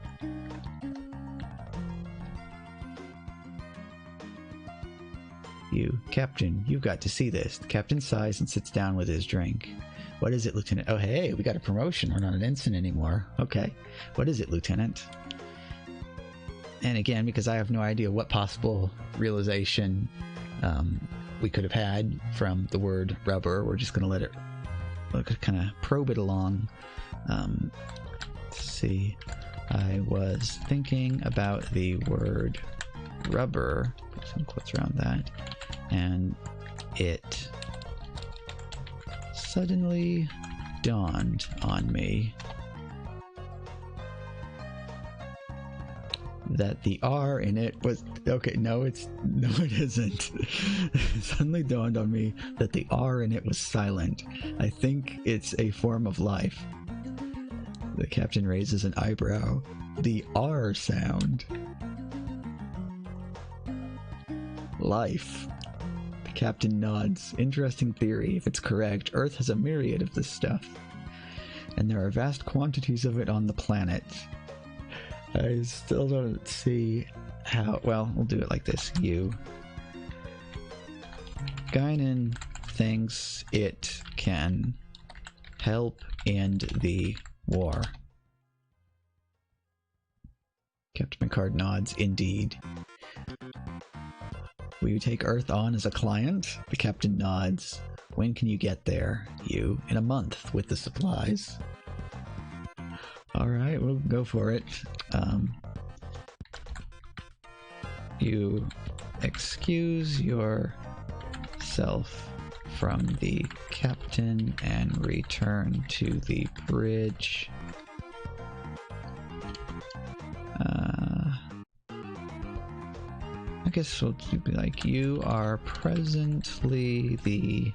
You, Captain, you've got to see this. The captain sighs and sits down with his drink. What is it, Lieutenant? Oh, hey, we got a promotion. We're not an ensign anymore. Okay. What is it, Lieutenant? And again, because I have no idea what possible realization we could have had from the word rubber, we're just going to let it kind of probe it along. Let's see. I was thinking about the word rubber. Put some quotes around that. And it suddenly dawned on me that the R in it was... Okay, no, it isn't. It suddenly dawned on me that the R in it was silent. I think it's a form of life. The captain raises an eyebrow. The R sound. Life. The captain nods. Interesting theory. If it's correct, Earth has a myriad of this stuff. And there are vast quantities of it on the planet. I still don't see how... Well, we'll do it like this. You. Guinan thinks it can help end the war. Captain Picard nods. Indeed. Will you take Earth on as a client? The captain nods. When can you get there? You. In a month with the supplies. Alright, we'll go for it. You excuse yourself from the captain and return to the bridge. I guess we'll be like, you are presently the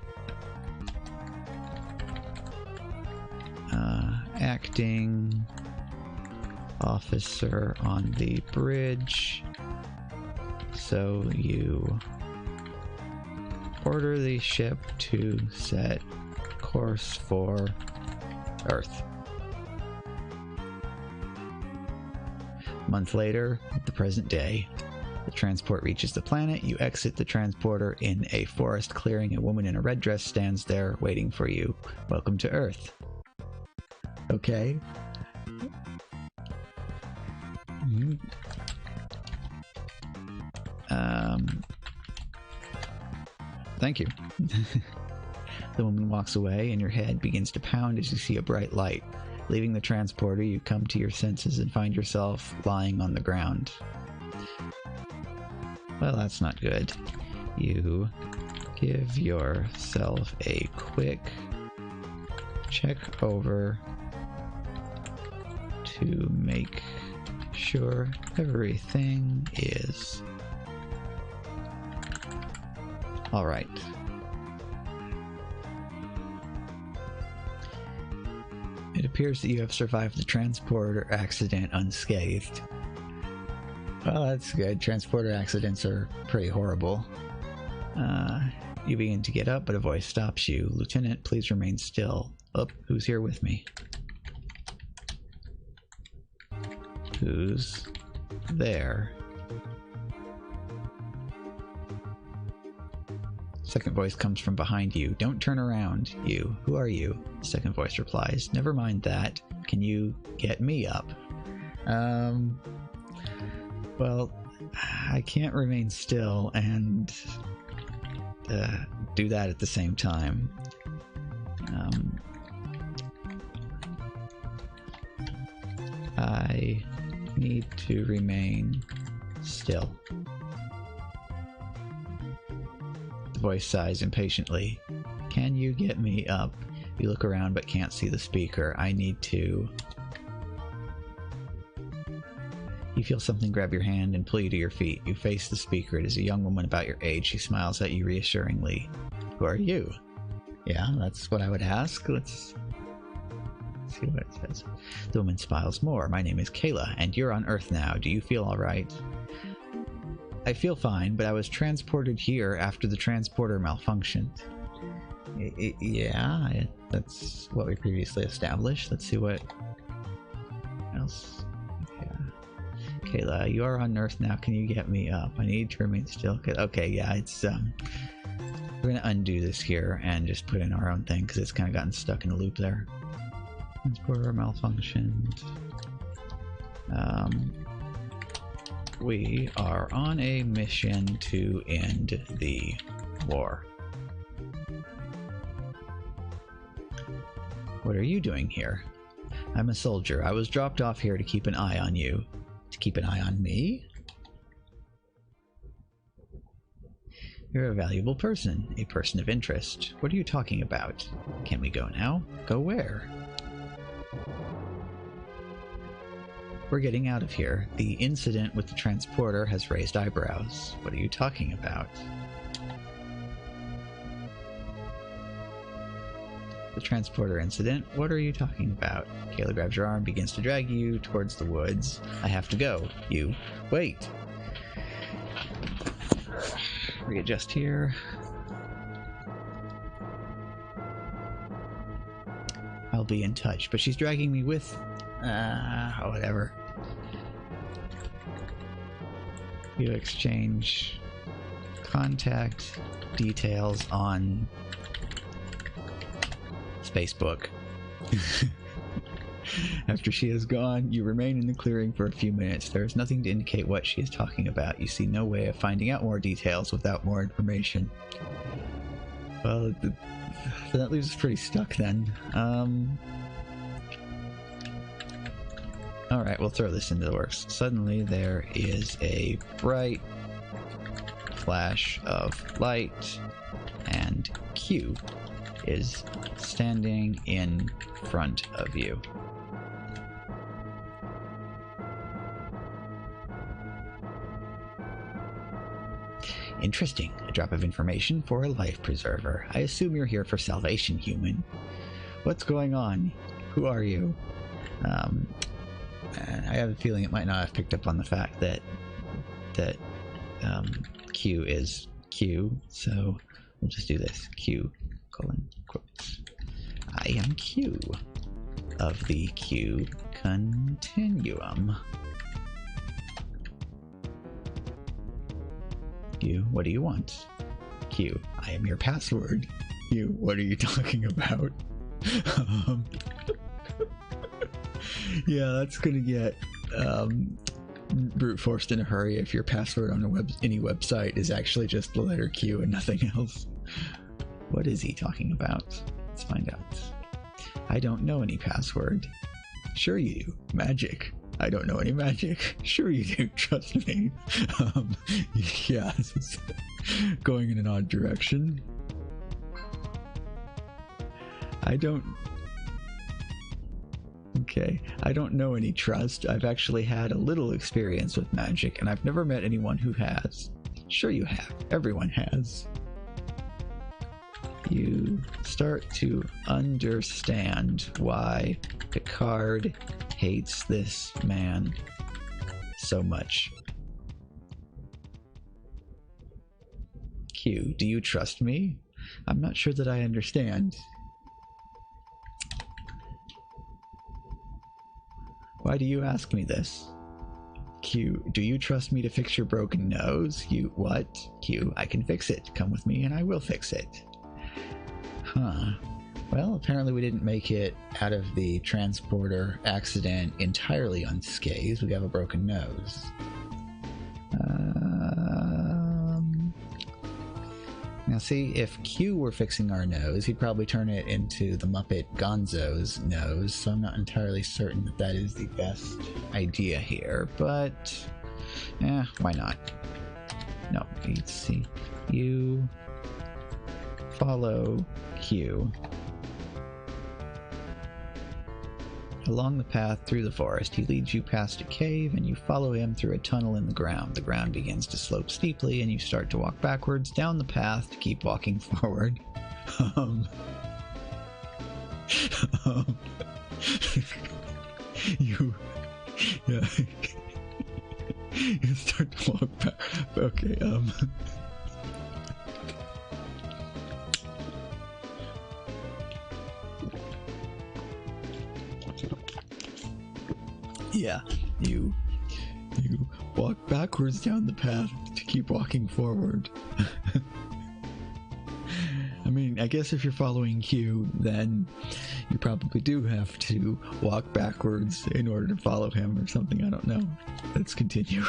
acting officer on the bridge, so you order the ship to set course for Earth. A month later, the present day. The transport reaches the planet. You exit the transporter in a forest clearing. A woman in a red dress stands there waiting for you. Welcome to Earth. Okay. Thank you. The woman walks away and your head begins to pound as you see a bright light. Leaving the transporter, you come to your senses and find yourself lying on the ground. Well, that's not good. You give yourself a quick check over to make sure everything is all right. It appears that you have survived the transporter accident unscathed. Well, that's good. Transporter accidents are pretty horrible. You begin to get up, but a voice stops you. Lieutenant, please remain still. Oh, who's here with me? Who's there? Second voice comes from behind you. Don't turn around. You. Who are you? Second voice replies. Never mind that. Can you get me up? Well, I can't remain still and do that at the same time. I need to remain still. The voice sighs impatiently. Can you get me up? You look around but can't see the speaker. I need to... You feel something grab your hand and pull you to your feet. You face the speaker. It is a young woman about your age. She smiles at you reassuringly. Who are you? Yeah, that's what I would ask. Let's see what it says. The woman smiles more. My name is Kayla, and you're on Earth now. Do you feel alright? I feel fine, but I was transported here after the transporter malfunctioned. Yeah, that's what we previously established. Let's see what else. Kayla, you are on Earth now. Can you get me up? I need to remain still. Okay, yeah, it's we're gonna undo this here and just put in our own thing because it's kind of gotten stuck in a loop there. Transporter malfunctioned. We are on a mission to end the war. What are you doing here? I'm a soldier. I was dropped off here to keep an eye on you. To keep an eye on me? You're a valuable person, a person of interest. What are you talking about? Can we go now? Go where? We're getting out of here. The incident with the transporter has raised eyebrows. What are you talking about? The transporter incident? What are you talking about? Kayla grabs your arm, begins to drag you towards the woods. I have to go. You. Wait! Readjust here. I'll be in touch, but she's dragging me with... whatever. You exchange contact details on Facebook. After she is gone, you remain in the clearing for a few minutes. There is nothing to indicate what she is talking about. You see no way of finding out more details without more information. Well, that leaves us pretty stuck then. Alright, we'll throw this into the works. Suddenly there is a bright flash of light, and Q is standing in front of you. Interesting. A drop of information for a life preserver. I assume you're here for salvation, human. What's going on? Who are you? I have a feeling it might not have picked up on the fact that Q is Q, so we'll just do this. Q, colon, quotes. I am Q of the Q Continuum. Q, what do you want? Q, I am your password. Q, what are you talking about? Yeah, that's gonna get brute forced in a hurry if your password on any website is actually just the letter Q and nothing else. What is he talking about? Let's find out. I don't know any password. Sure you do. Magic. I don't know any magic. Sure you do. Trust me. Yeah, this is going in an odd direction. Okay, I don't know any trust. I've actually had a little experience with magic, and I've never met anyone who has. Sure you have. Everyone has. You start to understand why Picard hates this man so much. Q, do you trust me? I'm not sure that I understand. Why do you ask me this? Q, do you trust me to fix your broken nose? You, what? Q, I can fix it. Come with me and I will fix it. Huh. Well, apparently we didn't make it out of the transporter accident entirely unscathed. We have a broken nose. Now see, if Q were fixing our nose, he'd probably turn it into the Muppet Gonzo's nose, so I'm not entirely certain that that is the best idea here, but why not? No, let's see. You follow Q along the path through the forest. He leads you past a cave, and you follow him through a tunnel in the ground. The ground begins to slope steeply, and you start to walk backwards down the path to keep walking forward. You start to walk back. Okay, yeah, you walk backwards down the path to keep walking forward. I mean, I guess if you're following Q, then you probably do have to walk backwards in order to follow him or something. I don't know. Let's continue.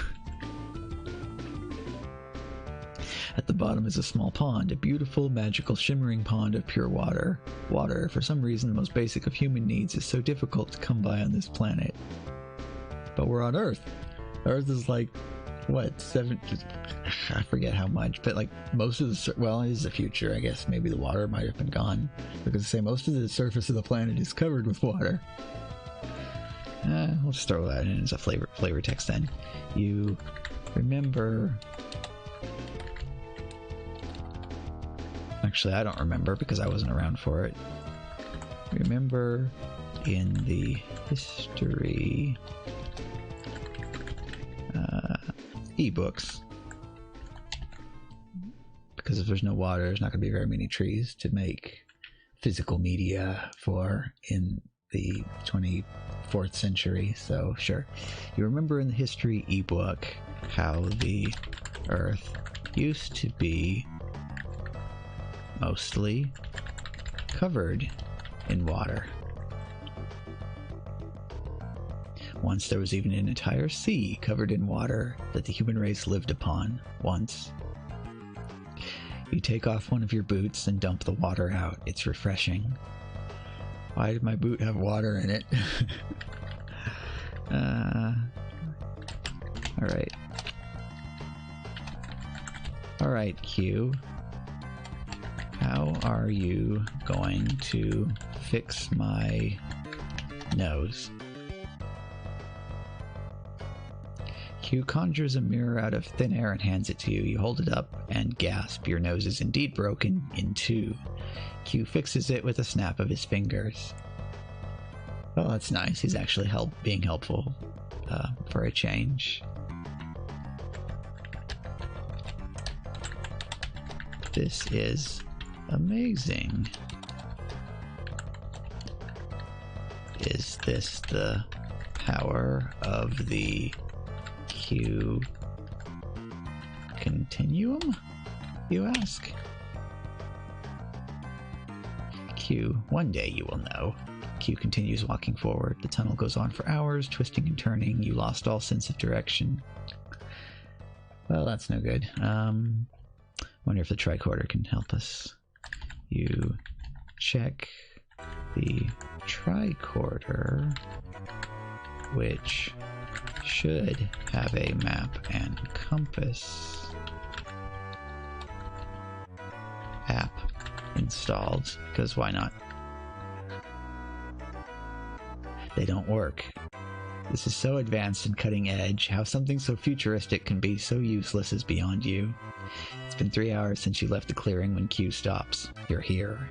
At the bottom is a small pond, a beautiful, magical, shimmering pond of pure water. Water, for some reason the most basic of human needs, is so difficult to come by on this planet. But we're on Earth. Earth is like, what, I forget how much, but like most of the, well, it is the future, I guess. Maybe the water might have been gone. Because I say most of the surface of the planet is covered with water. We'll just throw that in as a flavor text then. You remember... Actually, I don't remember because I wasn't around for it. Remember in the history ebooks, because if there's no water, there's not going to be very many trees to make physical media for in the 24th century. So sure, you remember in the history ebook how the Earth used to be mostly covered in water. Once there was even an entire sea covered in water that the human race lived upon. Once. You take off one of your boots and dump the water out. It's refreshing. Why did my boot have water in it? Alright. Alright, Q. How are you going to fix my nose? Q conjures a mirror out of thin air and hands it to you. You hold it up and gasp. Your nose is indeed broken in two. Q fixes it with a snap of his fingers. Oh, that's nice. He's actually being helpful for a change. This is amazing. Is this the power of the Q continuum, you ask? Q, one day you will know. Q continues walking forward. The tunnel goes on for hours, twisting and turning. You lost all sense of direction. Well, that's no good. Wonder if the tricorder can help us. You check the tricorder, which should have a map and compass app installed, because why not? They don't work. This is so advanced and cutting edge. How something so futuristic can be so useless is beyond you. It's been 3 hours since you left the clearing when Q stops. You're here.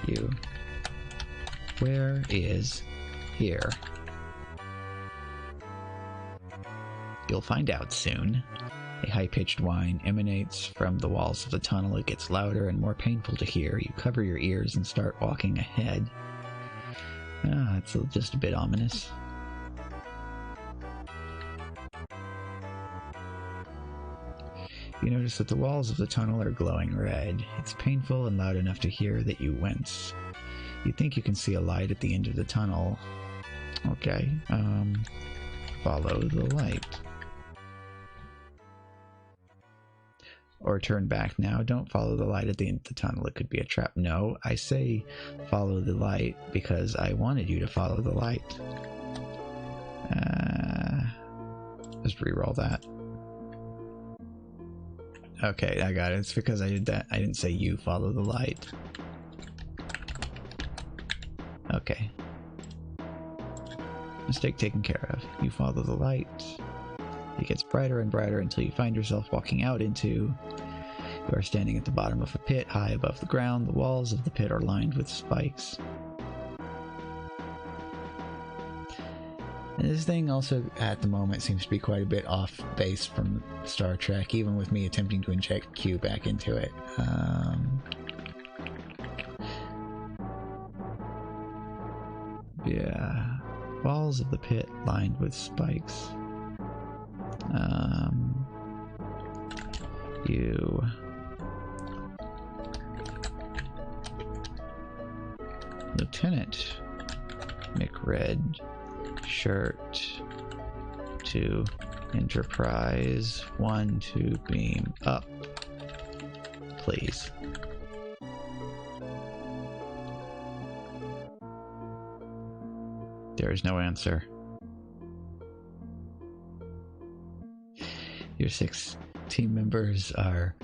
You. Where is here? You'll find out soon. A high-pitched whine emanates from the walls of the tunnel. It gets louder and more painful to hear. You cover your ears and start walking ahead. It's just a bit ominous. You notice that the walls of the tunnel are glowing red. It's painful and loud enough to hear that you wince. You think you can see a light at the end of the tunnel. Okay, follow the light. Or turn back now. Don't follow the light at the end of the tunnel. It could be a trap. No, I say follow the light because I wanted you to follow the light. Just re-roll that. Okay, I got it. It's because I did that. I didn't say you follow the light. Okay. Mistake taken care of. You follow the light. It gets brighter and brighter until you find yourself walking out into... You are standing at the bottom of a pit, high above the ground. The walls of the pit are lined with spikes. And this thing also, at the moment, seems to be quite a bit off base from Star Trek, even with me attempting to inject Q back into it. Yeah. Walls of the pit lined with spikes. You... Lieutenant McRed shirt to Enterprise 1 to beam up, please. There is no answer. Your 6 team members are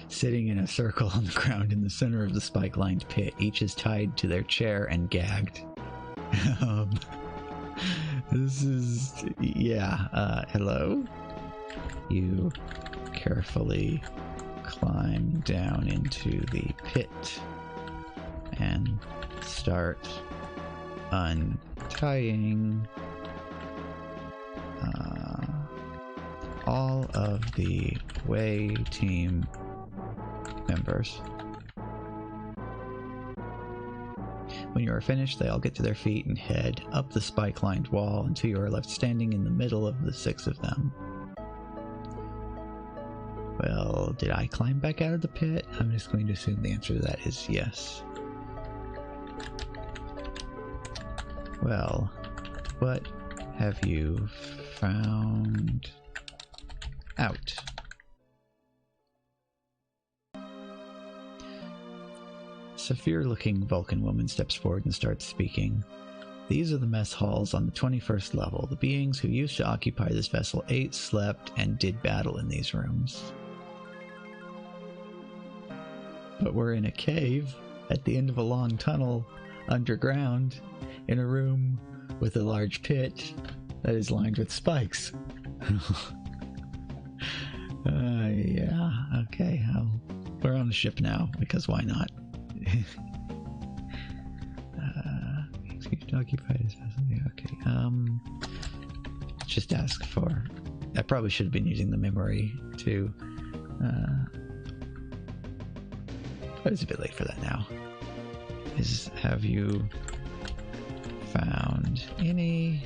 sitting in a circle on the ground in the center of the spike-lined pit. Each is tied to their chair and gagged. This is... yeah, hello? You carefully climb down into the pit and start untying all of the Way team members. When you are finished, they all get to their feet and head up the spike-lined wall until you are left standing in the middle of the 6 of them. Well, did I climb back out of the pit? I'm just going to assume the answer to that is yes. Well, what have you found out? Severe-looking Vulcan woman steps forward and starts speaking. These are the mess halls on the 21st level. The beings who used to occupy this vessel ate, slept, and did battle in these rooms. But we're in a cave at the end of a long tunnel underground in a room with a large pit that is lined with spikes. Yeah, okay. We're on the ship now, because why not? Excuse to occupy this vessel. Yeah, okay. Just ask for... I probably should have been using the memory to... but it's a bit late for that now. Have you found any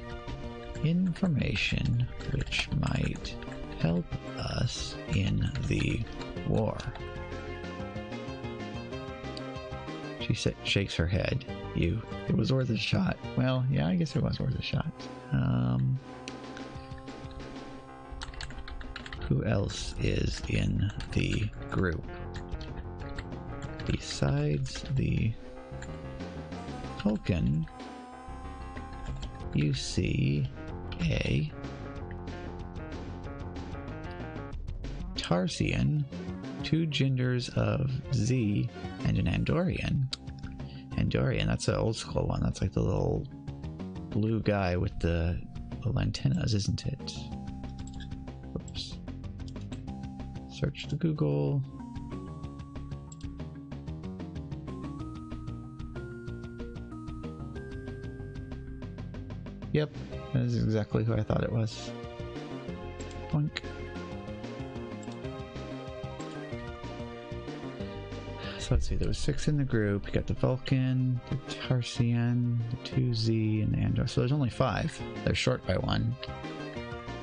information which might help us in the war? She shakes her head. It was worth a shot. Well, yeah, I guess it was worth a shot. Who else is in the group? Besides the Vulcan, you see a Tarsian, 2 genders of Z, and an Andorian. Andorian, that's an old school one. That's like the little blue guy with the little antennas, isn't it? Oops. Search the Google. Yep, that is exactly who I thought it was. Boink. So let's see, there was 6 in the group. You got the Vulcan, the Tarsian, the 2Z, and the Andor. So there's only 5. They're short by 1.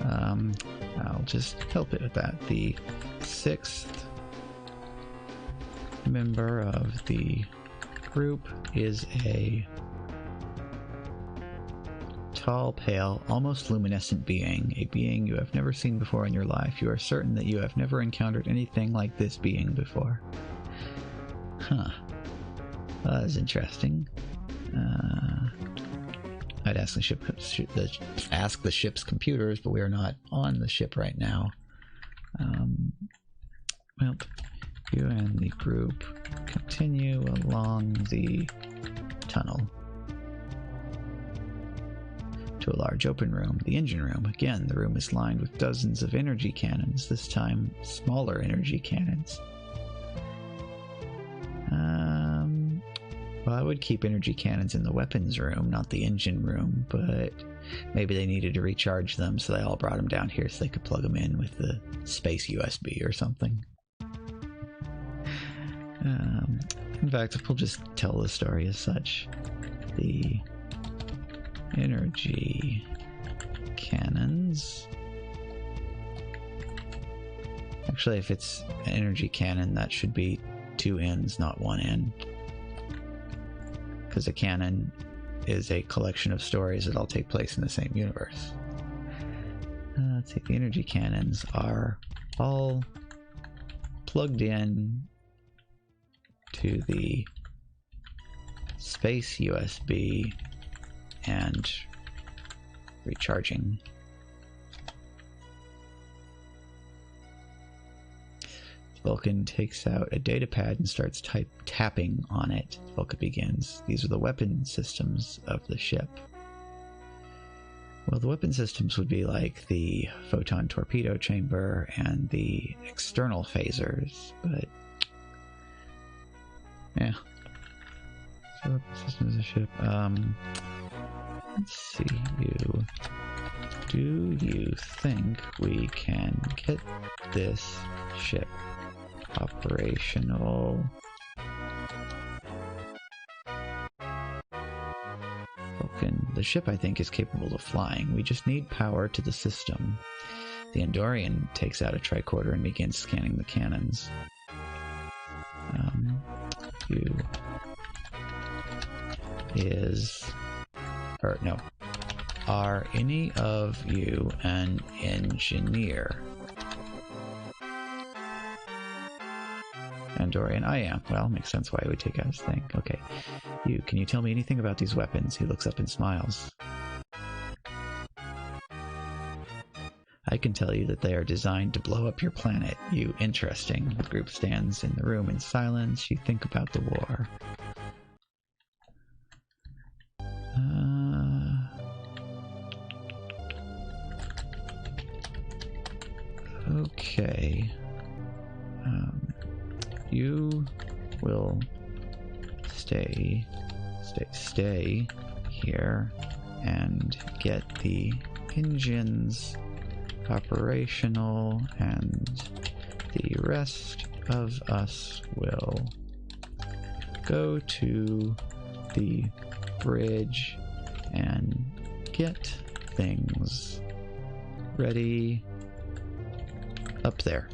I'll just help it with that. The 6th member of the group is a tall, pale, almost luminescent being, a being you have never seen before in your life. You are certain that you have never encountered anything like this being before. Huh. Well, that is interesting. I'd ask the ship's computers, but we are not on the ship right now. Well, you and the group continue along the tunnel to a large open room, the engine room. Again, the room is lined with dozens of energy cannons, this time smaller energy cannons. Well, I would keep energy cannons in the weapons room, not the engine room, but maybe they needed to recharge them, so they all brought them down here so they could plug them in with the space USB or something. In fact, we'll just tell the story as such. The energy cannons... Actually, if it's an energy cannon, that should be 2 ends, not 1 end. Because a canon is a collection of stories that all take place in the same universe. Let's see, the energy cannons are all plugged in to the space USB and recharging. Vulcan takes out a datapad and starts tapping on it. Vulcan begins. These are the weapon systems of the ship. Well, the weapon systems would be like the photon torpedo chamber and the external phasers, but yeah. So weapon systems of the ship. Let's see. Do you think we can get this ship operational? The ship, I think, is capable of flying. We just need power to the system. The Andorian takes out a tricorder and begins scanning the cannons. Are any of you an engineer? Andorian, I am. Well, makes sense why I would take out his thing. Okay. Can you tell me anything about these weapons? He looks up and smiles. I can tell you that they are designed to blow up your planet. Interesting. The group stands in the room in silence. You think about the war. Okay. You will stay here and get the engines operational, and the rest of us will go to the bridge and get things ready up there.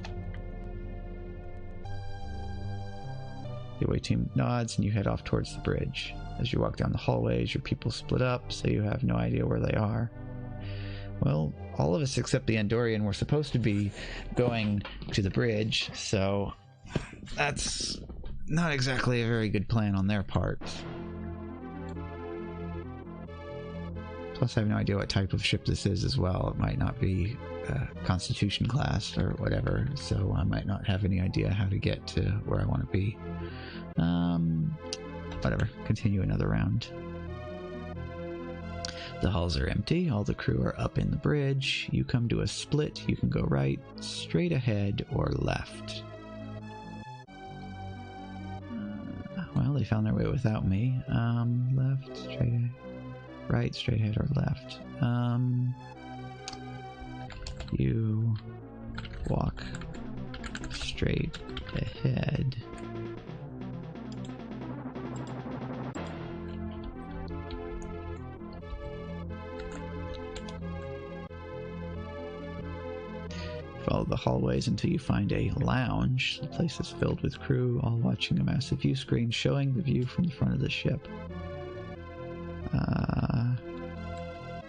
The away team nods and you head off towards the bridge. As you walk down the hallways, your people split up, so you have no idea where they are. Well, all of us except the Andorian were supposed to be going to the bridge, so that's not exactly a very good plan on their part. Plus, I have no idea what type of ship this is as well. It might not be Constitution class or whatever, so I might not have any idea how to get to where I want to be. Whatever, continue another round. The halls are empty, all the crew are up in the bridge. You come to a split, you can go right, straight ahead, or left. Well, they found their way without me. Left, straight ahead, right, straight ahead, or left. You walk straight ahead. Follow the hallways until you find a lounge. The place is filled with crew, all watching a massive view screen showing the view from the front of the ship.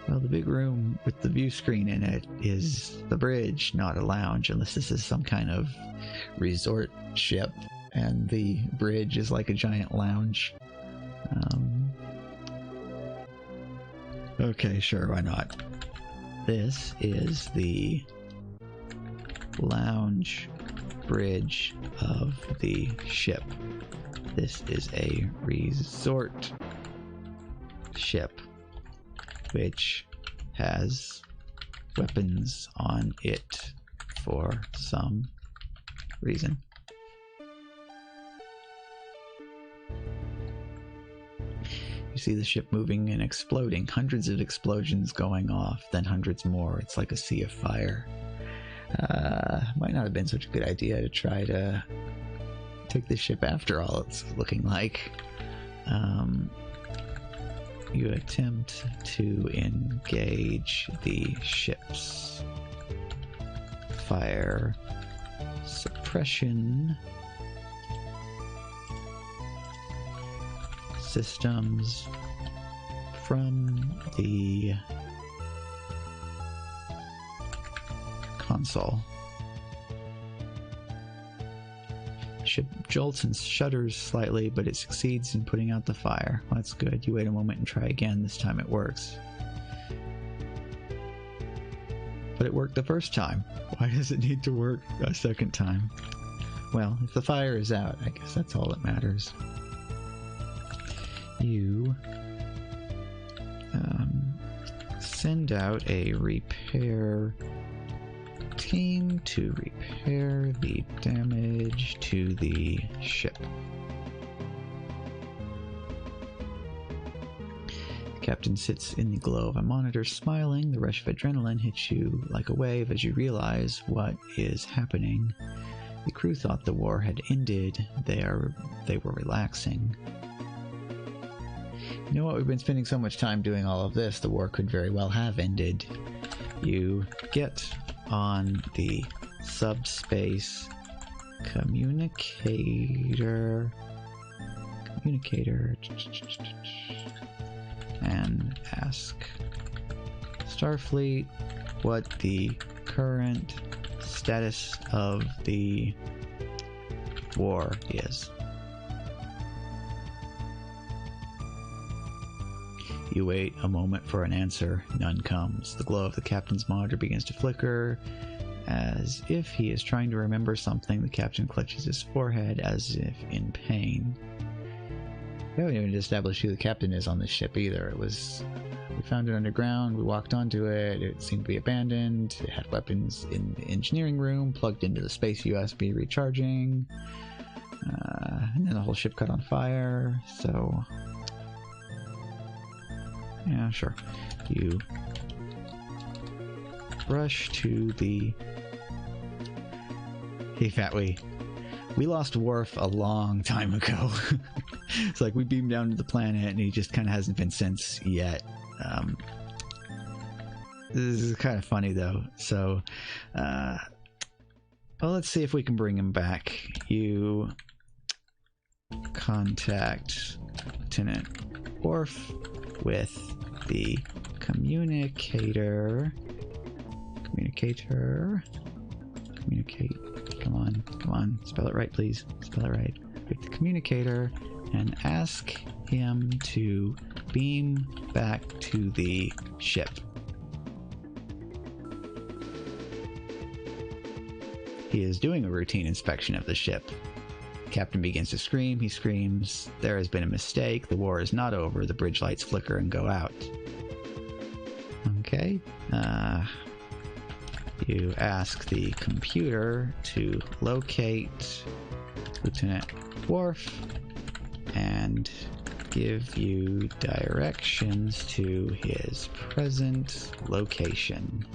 Well, the big room with the view screen in it is the bridge, not a lounge, unless this is some kind of resort ship, and the bridge is like a giant lounge. Okay, sure, why not? This is the lounge bridge of the ship. This is a resort ship, which has weapons on it for some reason. You see the ship moving and exploding. Hundreds of explosions going off, then hundreds more. It's like a sea of fire. Might not have been such a good idea to try to take the ship after all, it's looking like. You attempt to engage the ship's fire suppression systems from the console. Ship jolts and shudders slightly, but it succeeds in putting out the fire. Well, that's good. You wait a moment and try again. This time it works. But it worked the first time. Why does it need to work a second time? Well, if the fire is out, I guess that's all that matters. You send out a repair team to repair the damage to the ship. The captain sits in the glow of a monitor smiling. The rush of adrenaline hits you like a wave as you realize what is happening. The crew thought the war had ended. They were relaxing. You know what? We've been spending so much time doing all of this, the war could very well have ended. You get on the subspace communicator and ask Starfleet what the current status of the war is. You wait a moment for an answer. None comes. The glow of the captain's monitor begins to flicker. As if he is trying to remember something, the captain clutches his forehead as if in pain. We haven't even established who the captain is on this ship either. We found it underground, we walked onto it, it seemed to be abandoned, it had weapons in the engineering room, plugged into the space USB recharging, and then the whole ship caught on fire, so... yeah, sure. You rush to the... Hey, Fat, we lost Worf a long time ago. It's like we beamed down to the planet and he just kind of hasn't been since yet. This is kind of funny though. So, well, let's see if we can bring him back. You contact Lieutenant Worf with the communicator. Communicate. Come on. Spell it right, please. Spell it right. With the communicator and ask him to beam back to the ship. He is doing a routine inspection of the ship. The captain begins to scream. He screams, "There has been a mistake. The war is not over." The bridge lights flicker and go out. Okay. You ask the computer to locate Lieutenant Worf and give you directions to his present location.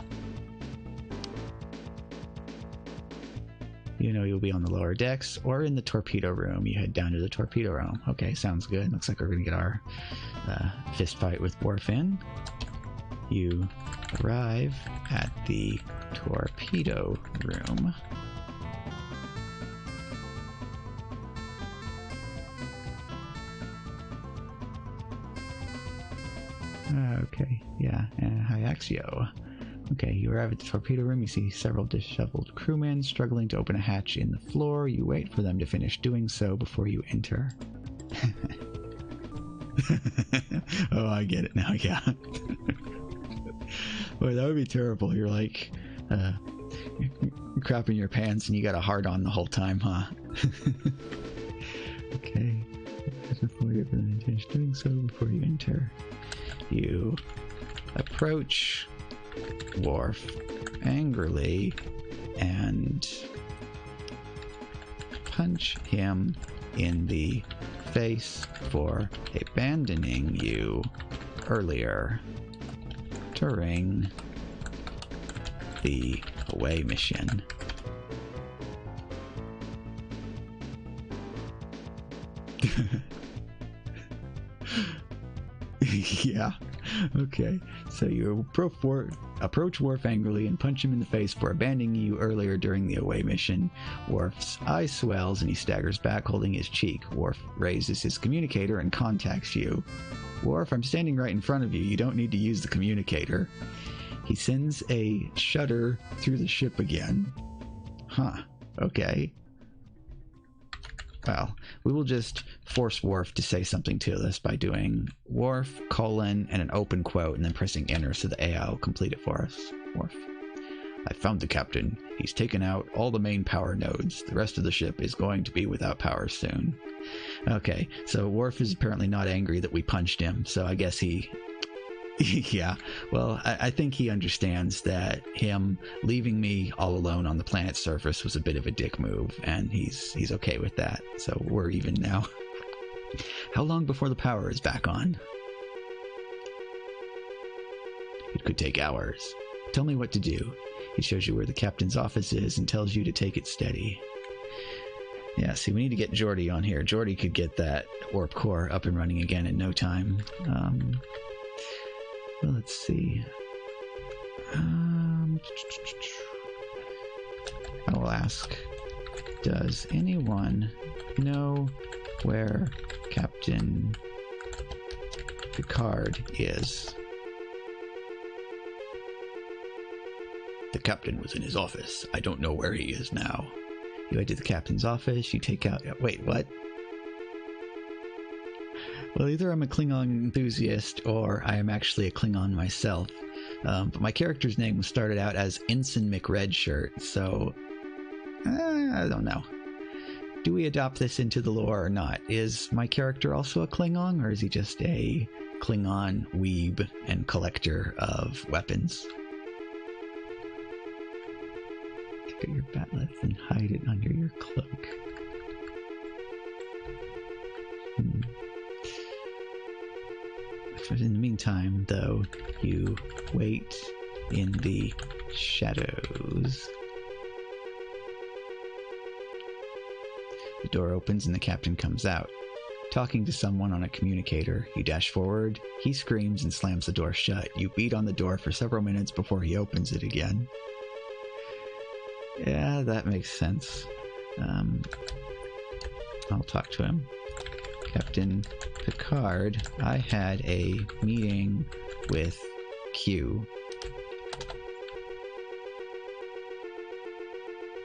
You know you'll be on the lower decks or in the torpedo room. You head down to the torpedo room. Okay, sounds good. Looks like we're going to get our fist fight with Worf in. You arrive at the torpedo room. Okay, yeah, Hyaccio. Okay, you arrive at the torpedo room. You see several disheveled crewmen struggling to open a hatch in the floor. You wait for them to finish doing so before you enter. Oh, I get it now, yeah. Boy, that would be terrible. You're like, crapping your pants and you got a hard on the whole time, huh? Okay. Before you finish doing so before you enter. You approach Worf angrily and punch him in the face for abandoning you earlier during the away mission. Yeah. Okay. So you approach Worf angrily and punch him in the face for abandoning you earlier during the away mission. Worf's eye swells and he staggers back, holding his cheek. Worf raises his communicator and contacts you. Worf, I'm standing right in front of you. You don't need to use the communicator. He sends a shudder through the ship again. Huh. Okay. Well, we will just force Worf to say something to us by doing Worf, colon, and an open quote, and then pressing enter so the AI will complete it for us. Worf. I found the captain. He's taken out all the main power nodes. The rest of the ship is going to be without power soon. Okay, so Worf is apparently not angry that we punched him, so I guess he... Yeah, well, I think he understands that him leaving me all alone on the planet's surface was a bit of a dick move, and he's okay with that, so we're even now. How long before the power is back on? It could take hours. Tell me what to do. He shows you where the captain's office is and tells you to take it steady. Yeah, see, we need to get Geordi on here. Geordi could get that warp core up and running again in no time. Well, let's see. I will ask, does anyone know where Captain Picard is? The captain was in his office. I don't know where he is now. You head to the captain's office, you take out... Wait, what? Well, either I'm a Klingon enthusiast or I am actually a Klingon myself. But my character's name started out as Ensign McRedshirt, so... I don't know. Do we adopt this into the lore or not? Is my character also a Klingon, or is he just a Klingon weeb and collector of weapons? Take out your batleth and hide it under your cloak. In the meantime, though, you wait in the shadows. The door opens and the captain comes out. Talking to someone on a communicator, you dash forward, he screams and slams the door shut. You beat on the door for several minutes before he opens it again. Yeah, that makes sense. I'll talk to him. Captain Picard, I had a meeting with Q.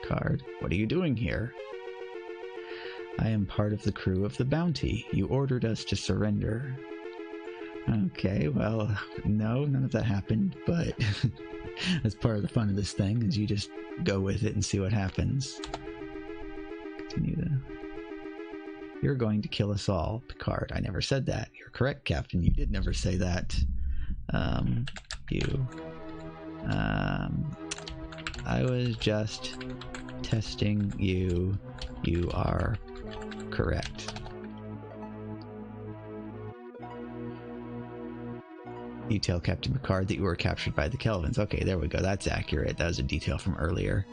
Picard, what are you doing here? I am part of the crew of the Bounty. You ordered us to surrender. Okay, well, no, none of that happened, but that's part of the fun of this thing, is you just go with it and see what happens. Continue to... You're going to kill us all, Picard. I never said that. You're correct, Captain. You did never say that. I was just testing you. You are correct. You tell Captain Picard that you were captured by the Kelvins. Okay, there we go. That's accurate. That was a detail from earlier.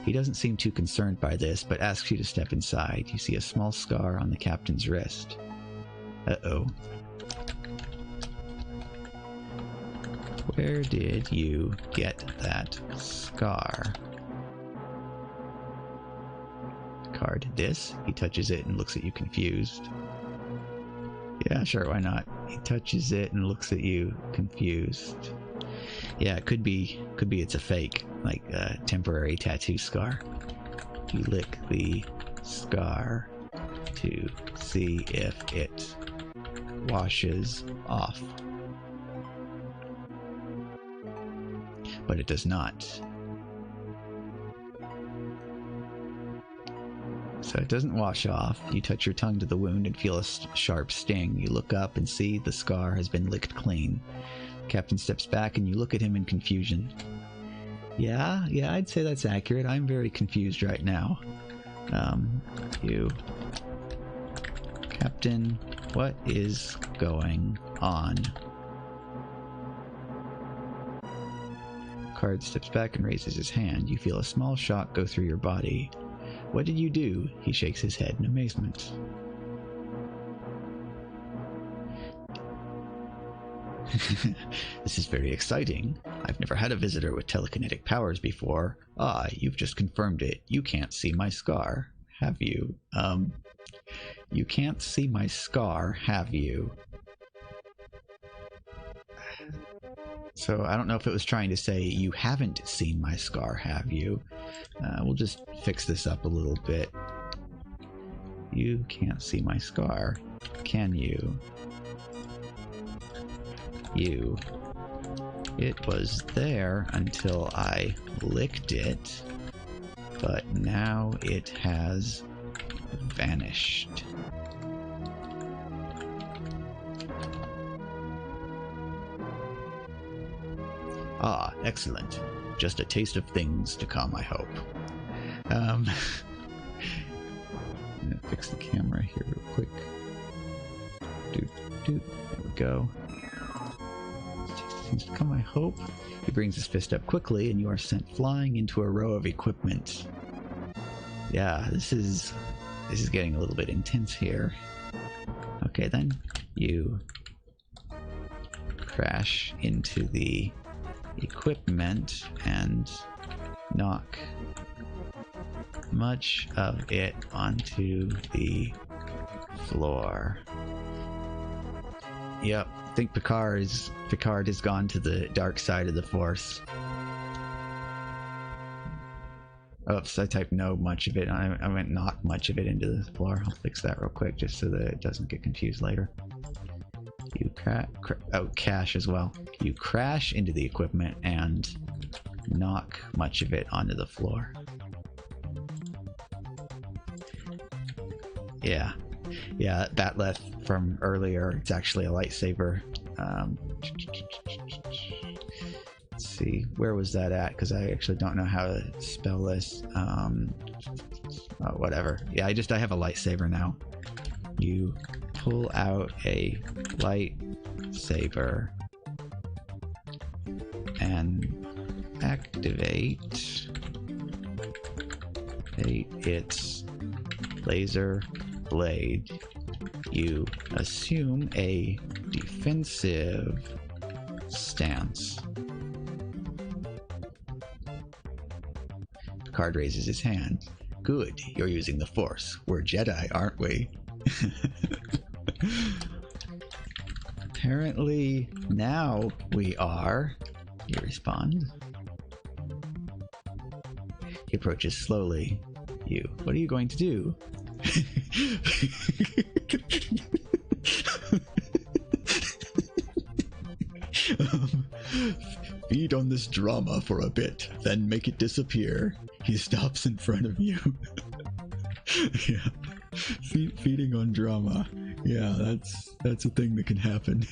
He doesn't seem too concerned by this, but asks you to step inside. You see a small scar on the captain's wrist. Uh-oh. Where did you get that scar? Picard, this? He touches it and looks at you confused. Yeah, sure, why not? He touches it and looks at you, confused. Yeah, it could be it's a fake, like a temporary tattoo scar. You lick the scar to see if it washes off. But it does not. So it doesn't wash off. You touch your tongue to the wound and feel a sharp sting. You look up and see the scar has been licked clean. Captain steps back and you look at him in confusion. Yeah, I'd say that's accurate. I'm very confused right now. Captain, what is going on? Picard steps back and raises his hand. You feel a small shock go through your body. What did you do? He shakes his head in amazement. This is very exciting. I've never had a visitor with telekinetic powers before. Ah, you've just confirmed it. You can't see my scar, have you? You can't see my scar, have you? So I don't know if it was trying to say, you haven't seen my scar, have you? We'll just fix this up a little bit. You can't see my scar, can you? It was there until I licked it, but now it has vanished. Ah, excellent. Just a taste of things to come, I hope. I'm gonna fix the camera here real quick. There we go. Things to come, I hope. He brings his fist up quickly, and you are sent flying into a row of equipment. Yeah, this is getting a little bit intense here. Okay, then you crash into the equipment and knock much of it onto the floor. Yep, I think Picard has gone to the dark side of the Force. Oops, I typed no much of it. I went knock much of it into the floor. I'll fix that real quick just so that it doesn't get confused later. You cash as well. You crash into the equipment and knock much of it onto the floor. Yeah, that left from earlier. It's actually a lightsaber. Let's see, where was that at? Because I actually don't know how to spell this. Whatever. Yeah, I have a lightsaber now. You pull out a lightsaber and activate its laser blade. You assume a defensive stance. Picard raises his hand. Good, you're using the Force. We're Jedi, aren't we? Apparently, now we are. You respond. He approaches slowly. What are you going to do? Feed on this drama for a bit, then make it disappear. He stops in front of you. Yeah, feeding on drama. Yeah, that's a thing that can happen.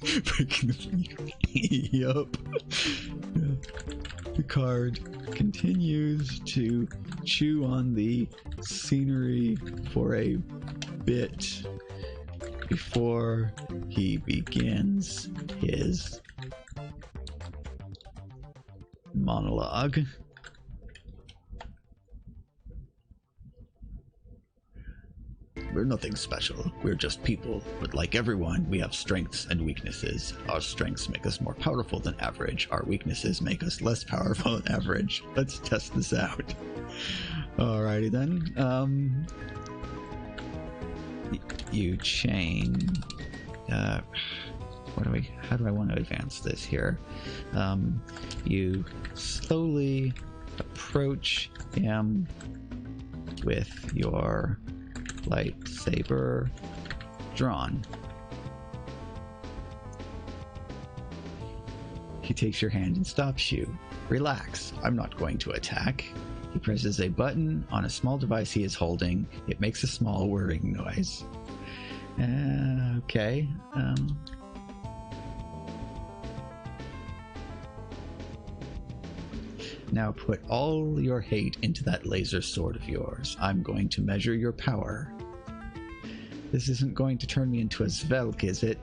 Breaking the yup. Yeah. Picard continues to chew on the scenery for a bit before he begins his monologue. We're nothing special. We're just people. But like everyone, we have strengths and weaknesses. Our strengths make us more powerful than average. Our weaknesses make us less powerful than average. Let's test this out. Alrighty then. You chain how do I want to advance this here? You slowly approach him with your lightsaber drawn. He takes your hand and stops you. Relax, I'm not going to attack. He presses a button on a small device he is holding. It makes a small whirring noise. Okay. Now put all your hate into that laser sword of yours. I'm going to measure your power. This isn't going to turn me into a Svelk, is it?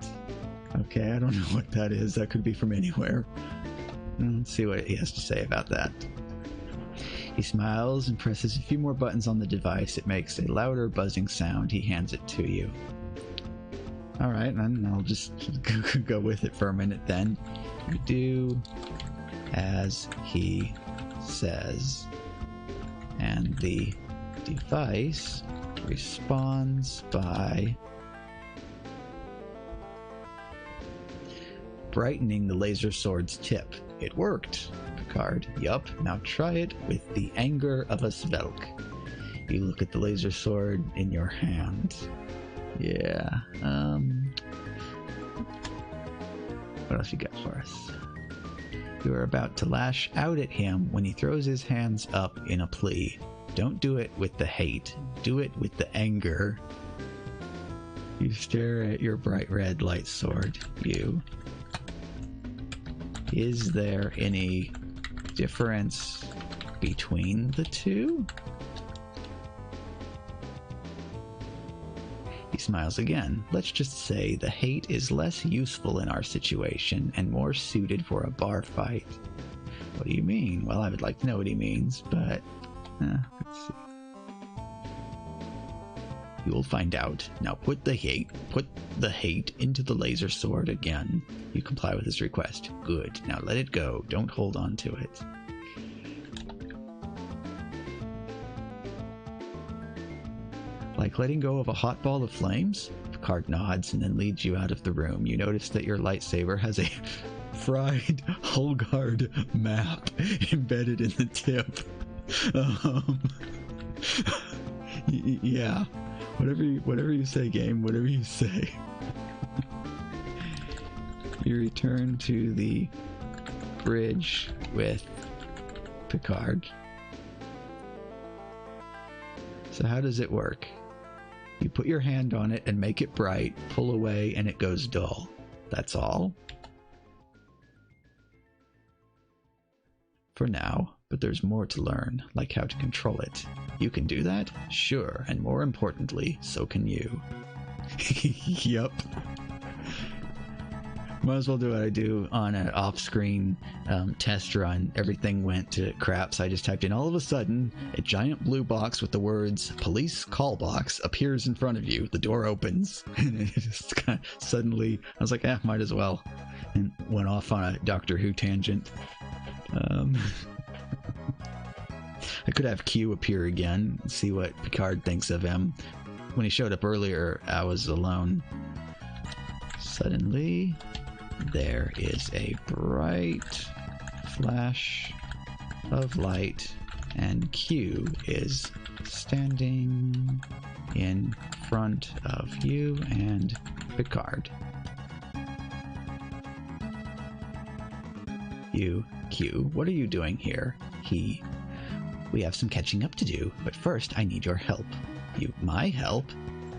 Okay, I don't know what that is. That could be from anywhere. Let's see what he has to say about that. He smiles and presses a few more buttons on the device. It makes a louder buzzing sound. He hands it to you. Alright, then I'll just go with it for a minute then. You do as he says. And the device responds by brightening the laser sword's tip. It worked, Picard. Yup, now try it with the anger of a Svelk. You look at the laser sword in your hand. Yeah, what else you got for us? You are about to lash out at him when he throws his hands up in a plea. Don't do it with the hate. Do it with the anger. You stare at your bright red light sword. Is there any difference between the two? He smiles again. Let's just say the hate is less useful in our situation and more suited for a bar fight. What do you mean? Well, I would like to know what he means, but let's see. You'll find out. Now put the hate into the laser sword again. You comply with his request. Good. Now let it go. Don't hold on to it. Like letting go of a hot ball of flames? Picard nods and then leads you out of the room. You notice that your lightsaber has a fried Hulgard map embedded in the tip. Yeah. Whatever you say, game. Whatever you say. You return to the bridge with Picard. So how does it work? You put your hand on it and make it bright, pull away, and it goes dull. That's all? For now, but there's more to learn, like how to control it. You can do that? Sure, and more importantly, so can you. Yup. Might as well do what I do on an off-screen test run. Everything went to crap, so I just typed in, all of a sudden, a giant blue box with the words, police call box, appears in front of you. The door opens, and it just kind of suddenly, I was like, might as well. And went off on a Doctor Who tangent. I could have Q appear again, and see what Picard thinks of him. When he showed up earlier, I was alone. Suddenly, there is a bright flash of light, and Q is standing in front of you and Picard. You, Q, what are you doing here? He, we have some catching up to do, but first I need your help. You, my help?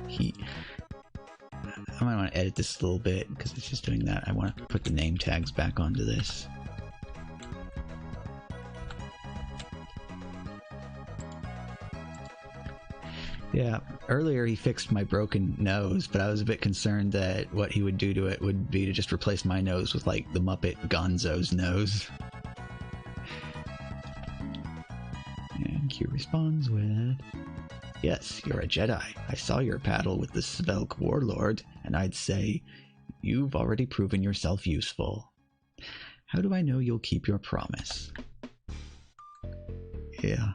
He, I might want to edit this a little bit because it's just doing that. I want to put the name tags back onto this. Yeah, earlier he fixed my broken nose, but I was a bit concerned that what he would do to it would be to just replace my nose with, like, the Muppet Gonzo's nose. And Q responds with, yes, you're a Jedi. I saw your battle with the Svelk Warlord, and I'd say, you've already proven yourself useful. How do I know you'll keep your promise? Yeah.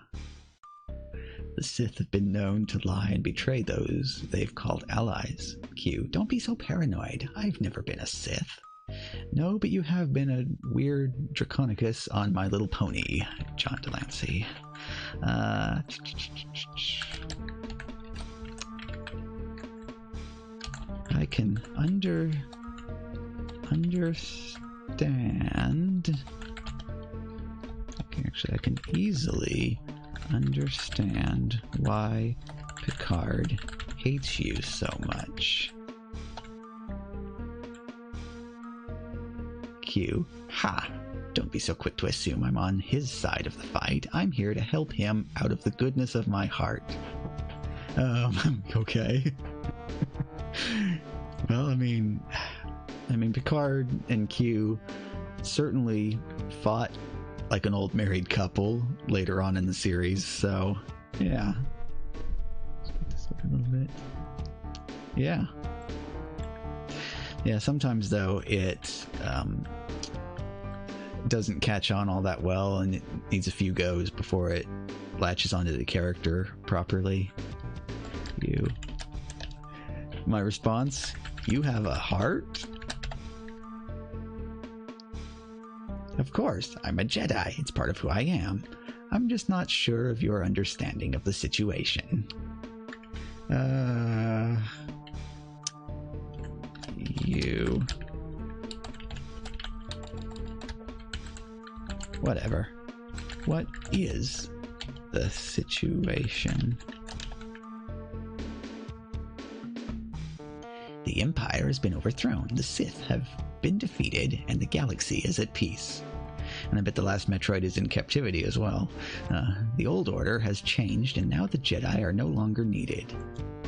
The Sith have been known to lie and betray those they've called allies. Q. Don't be so paranoid. I've never been a Sith. No, but you have been a weird Draconicus on My Little Pony, John Delancey. I can understand. I can easily understand why Picard hates you so much. Q. Ha! Don't be so quick to assume I'm on his side of the fight. I'm here to help him out of the goodness of my heart. Okay. Well, I mean, Picard and Q certainly fought like an old married couple later on in the series, so yeah. Let's put this up a little bit. Yeah. Yeah, sometimes though it doesn't catch on all that well, and it needs a few goes before it latches onto the character properly. My response, you have a heart? Of course, I'm a Jedi. It's part of who I am. I'm just not sure of your understanding of the situation. You... Whatever. What is the situation? The Empire has been overthrown, the Sith have been defeated, and the galaxy is at peace. And I bet the last Metroid is in captivity as well. The old order has changed, and now the Jedi are no longer needed.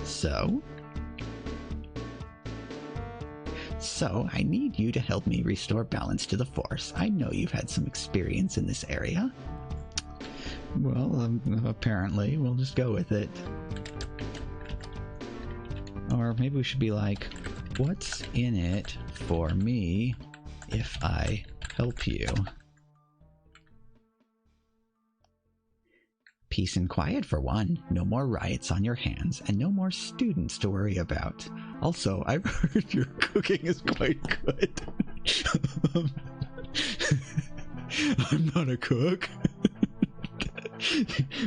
So I need you to help me restore balance to the Force. I know you've had some experience in this area. Well, apparently. We'll just go with it. Or maybe we should be like, what's in it for me if I help you? Peace and quiet for one. No more riots on your hands, and no more students to worry about. Also, I've heard your cooking is quite good. I'm not a cook.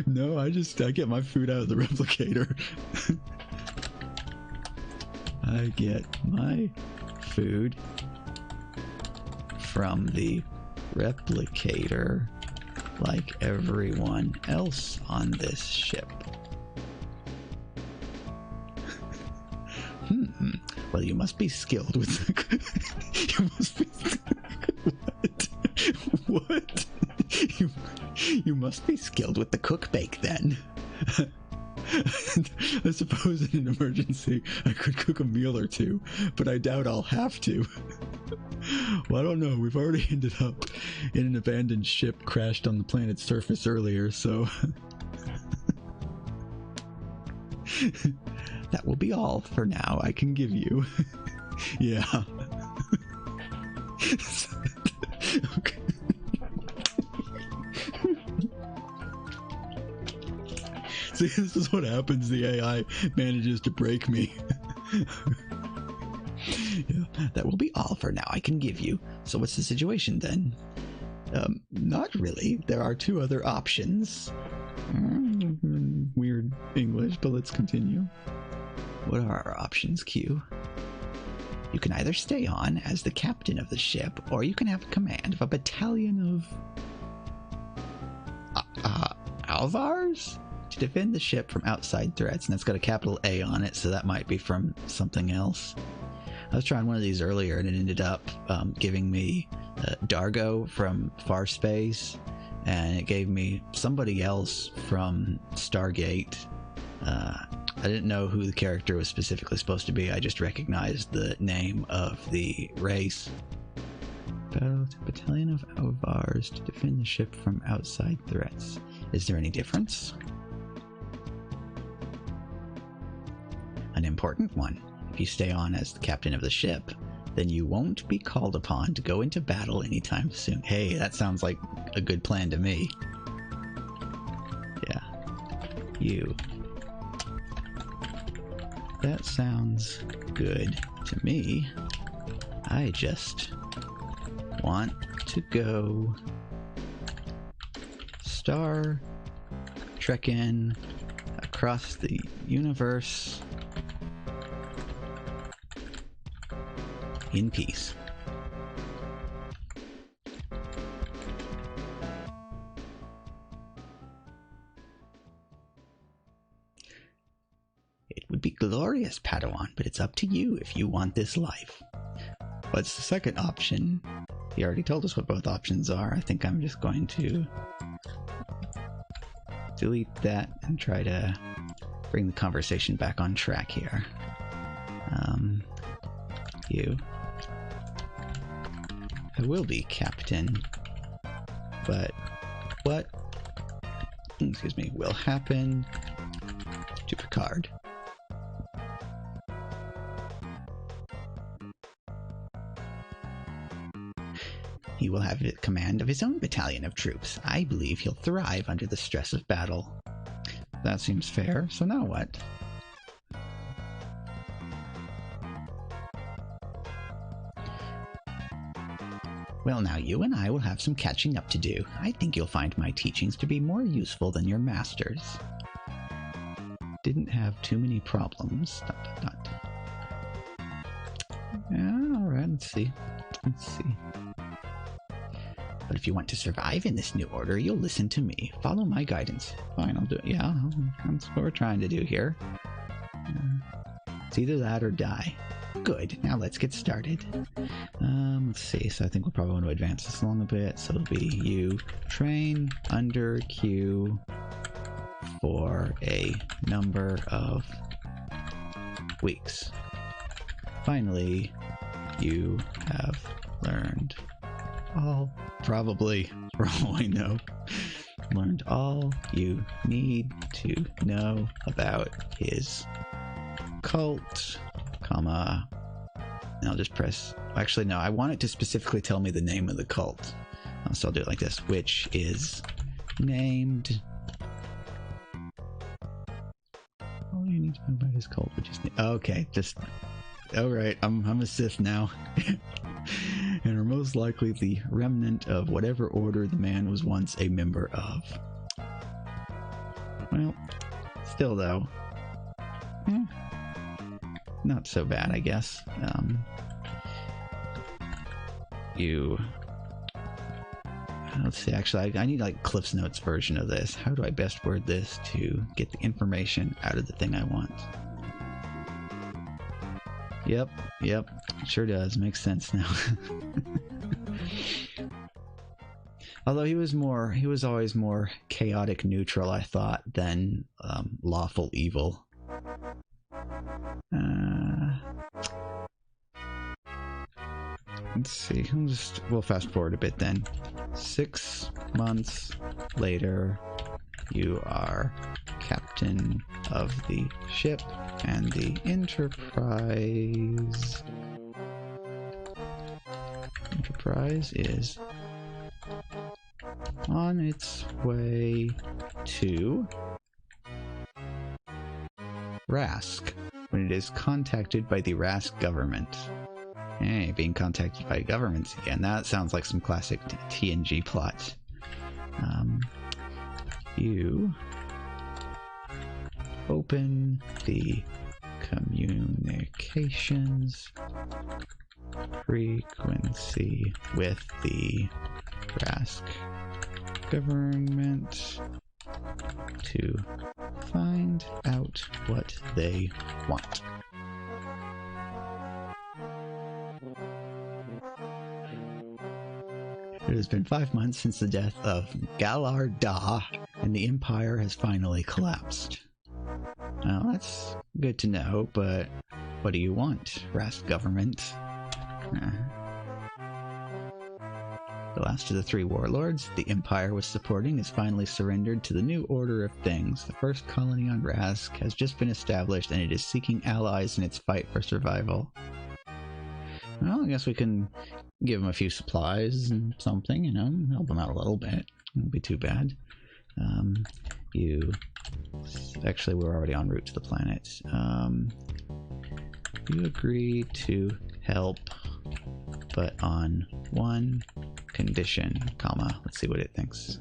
No, I get my food out of the replicator. I get my food from the replicator like everyone else on this ship. Well, you must be skilled with the... You must be... What? You must be skilled with the cook-bake then. I suppose in an emergency I could cook a meal or two, but I doubt I'll have to. Well, I don't know. We've already ended up in an abandoned ship crashed on the planet's surface earlier, so... That will be all for now I can give you. Yeah. Okay. See, this is what happens. The AI manages to break me. Yeah, that will be all for now I can give you. So what's the situation then? Not really. There are two other options. Weird English, but let's continue. What are our options, Q? You can either stay on as the captain of the ship, or you can have command of a battalion of... Alvars? To defend the ship from outside threats, and it's got a capital A on it, so that might be from something else. I was trying one of these earlier, and it ended up giving me Dargo from Far Space, and it gave me somebody else from Stargate. I didn't know who the character was specifically supposed to be. I just recognized the name of the race. Battalion of Alvars to defend the ship from outside threats. Is there any difference? An important one. If you stay on as the captain of the ship, then you won't be called upon to go into battle anytime soon. Hey, that sounds like a good plan to me. Yeah. You. That sounds good to me. I just want to go Star Trekking across the universe in peace. It would be glorious, Padawan, but it's up to you if you want this life. What's the second option? He already told us what both options are. I think I'm just going to delete that and try to bring the conversation back on track here. You. I will be captain, but what, excuse me, will happen to Picard? He will have command of his own battalion of troops. I believe he'll thrive under the stress of battle. That seems fair, so now what? Well, now you and I will have some catching up to do. I think you'll find my teachings to be more useful than your master's. Didn't have too many problems. ... Yeah, alright, let's see. But if you want to survive in this new order, you'll listen to me. Follow my guidance. Fine, I'll do it. Yeah, that's what we're trying to do here. It's either that or die. Good, now let's get started. Let's see, so I think we'll probably want to advance this along a bit. So it'll be you train under Q for a number of weeks. Finally, you have learned all, probably, for all I know, learned all you need to know about his cult, comma, and I'll just press, actually no, I want it to specifically tell me the name of the cult, so I'll do it like this, which is named, all you need to know about his cult, which is, okay, just, alright, I'm a Sith now. And are most likely the remnant of whatever order the man was once a member of. Well, still though, not so bad, I guess. Let's see, actually, I need like Cliff's Notes version of this. How do I best word this to get the information out of the thing I want? Yep, it sure does. Makes sense now. Although he was always more chaotic neutral, I thought, than lawful evil. Let's see, we'll fast forward a bit then. 6 months later, you are captain of the ship and the Enterprise. Enterprise is on its way to Rask when it is contacted by the Rask government. Hey, being contacted by governments again. That sounds like some classic TNG plot. You open the communications frequency with the Rask government to find out what they want. It has been 5 months since the death of Galar Da, and the Empire has finally collapsed. Well, that's good to know, but what do you want, Rask government? The last of the 3 warlords the Empire was supporting has finally surrendered to the new order of things. The first colony on Rask has just been established, and it is seeking allies in its fight for survival. Well, I guess we can give them a few supplies and something, you know, help them out a little bit. It won't be too bad. You... Actually, we're already en route to the planet. You agree to help, but on one condition, comma. Let's see what it thinks.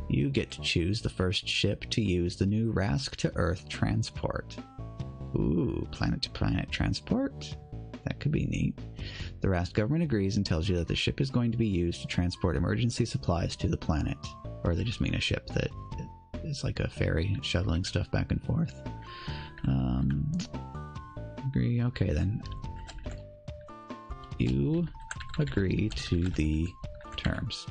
You get to choose the first ship to use the new Rask to Earth transport. Ooh, planet-to-planet transport? That could be neat. The Rask government agrees and tells you that the ship is going to be used to transport emergency supplies to the planet. Or they just mean a ship that is like a ferry shuttling stuff back and forth. Agree. Okay, then. You agree to the terms.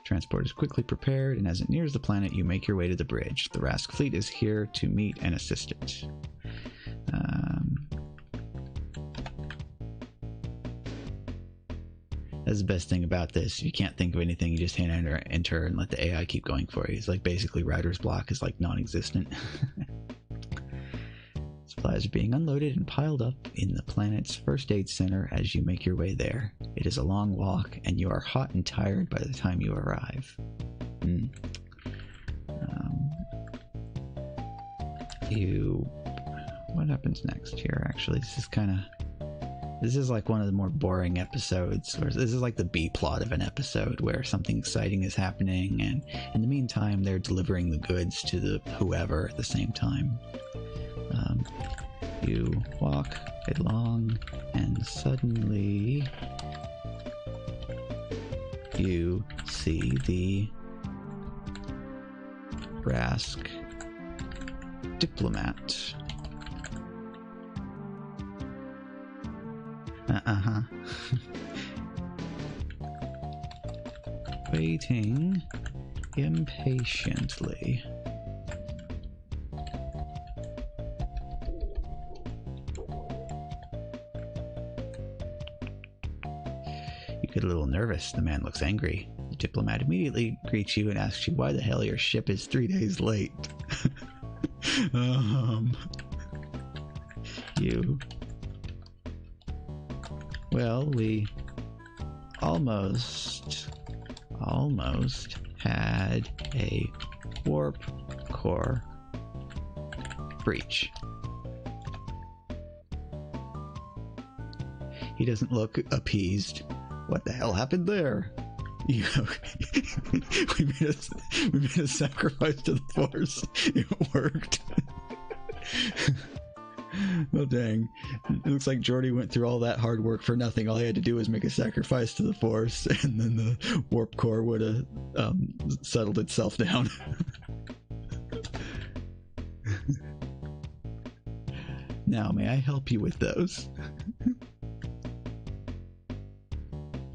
Transport is quickly prepared, and as it nears the planet, you make your way to the bridge. The Rask fleet is here to meet and assist it. That's the best thing about this. You can't think of anything. You just hit enter and let the AI keep going for you. It's like basically writer's block is like non-existent. Supplies are being unloaded and piled up in the planet's first aid center as you make your way there. It is a long walk, and you are hot and tired by the time you arrive. What happens next here, actually? This is like one of the more boring episodes. Or this is like the B-plot of an episode where something exciting is happening, and in the meantime, they're delivering the goods to the whoever at the same time. You walk along, and suddenly you see the Rask diplomat. Waiting impatiently. You get a little nervous. The man looks angry. The diplomat immediately greets you and asks you why the hell your ship is 3 days late. Well, we almost had a warp core breach. He doesn't look appeased. What the hell happened there? We made a sacrifice to the Force. It worked. Well, dang. It looks like Geordi went through all that hard work for nothing. All he had to do was make a sacrifice to the Force, and then the warp core would have settled itself down. Now, may I help you with those?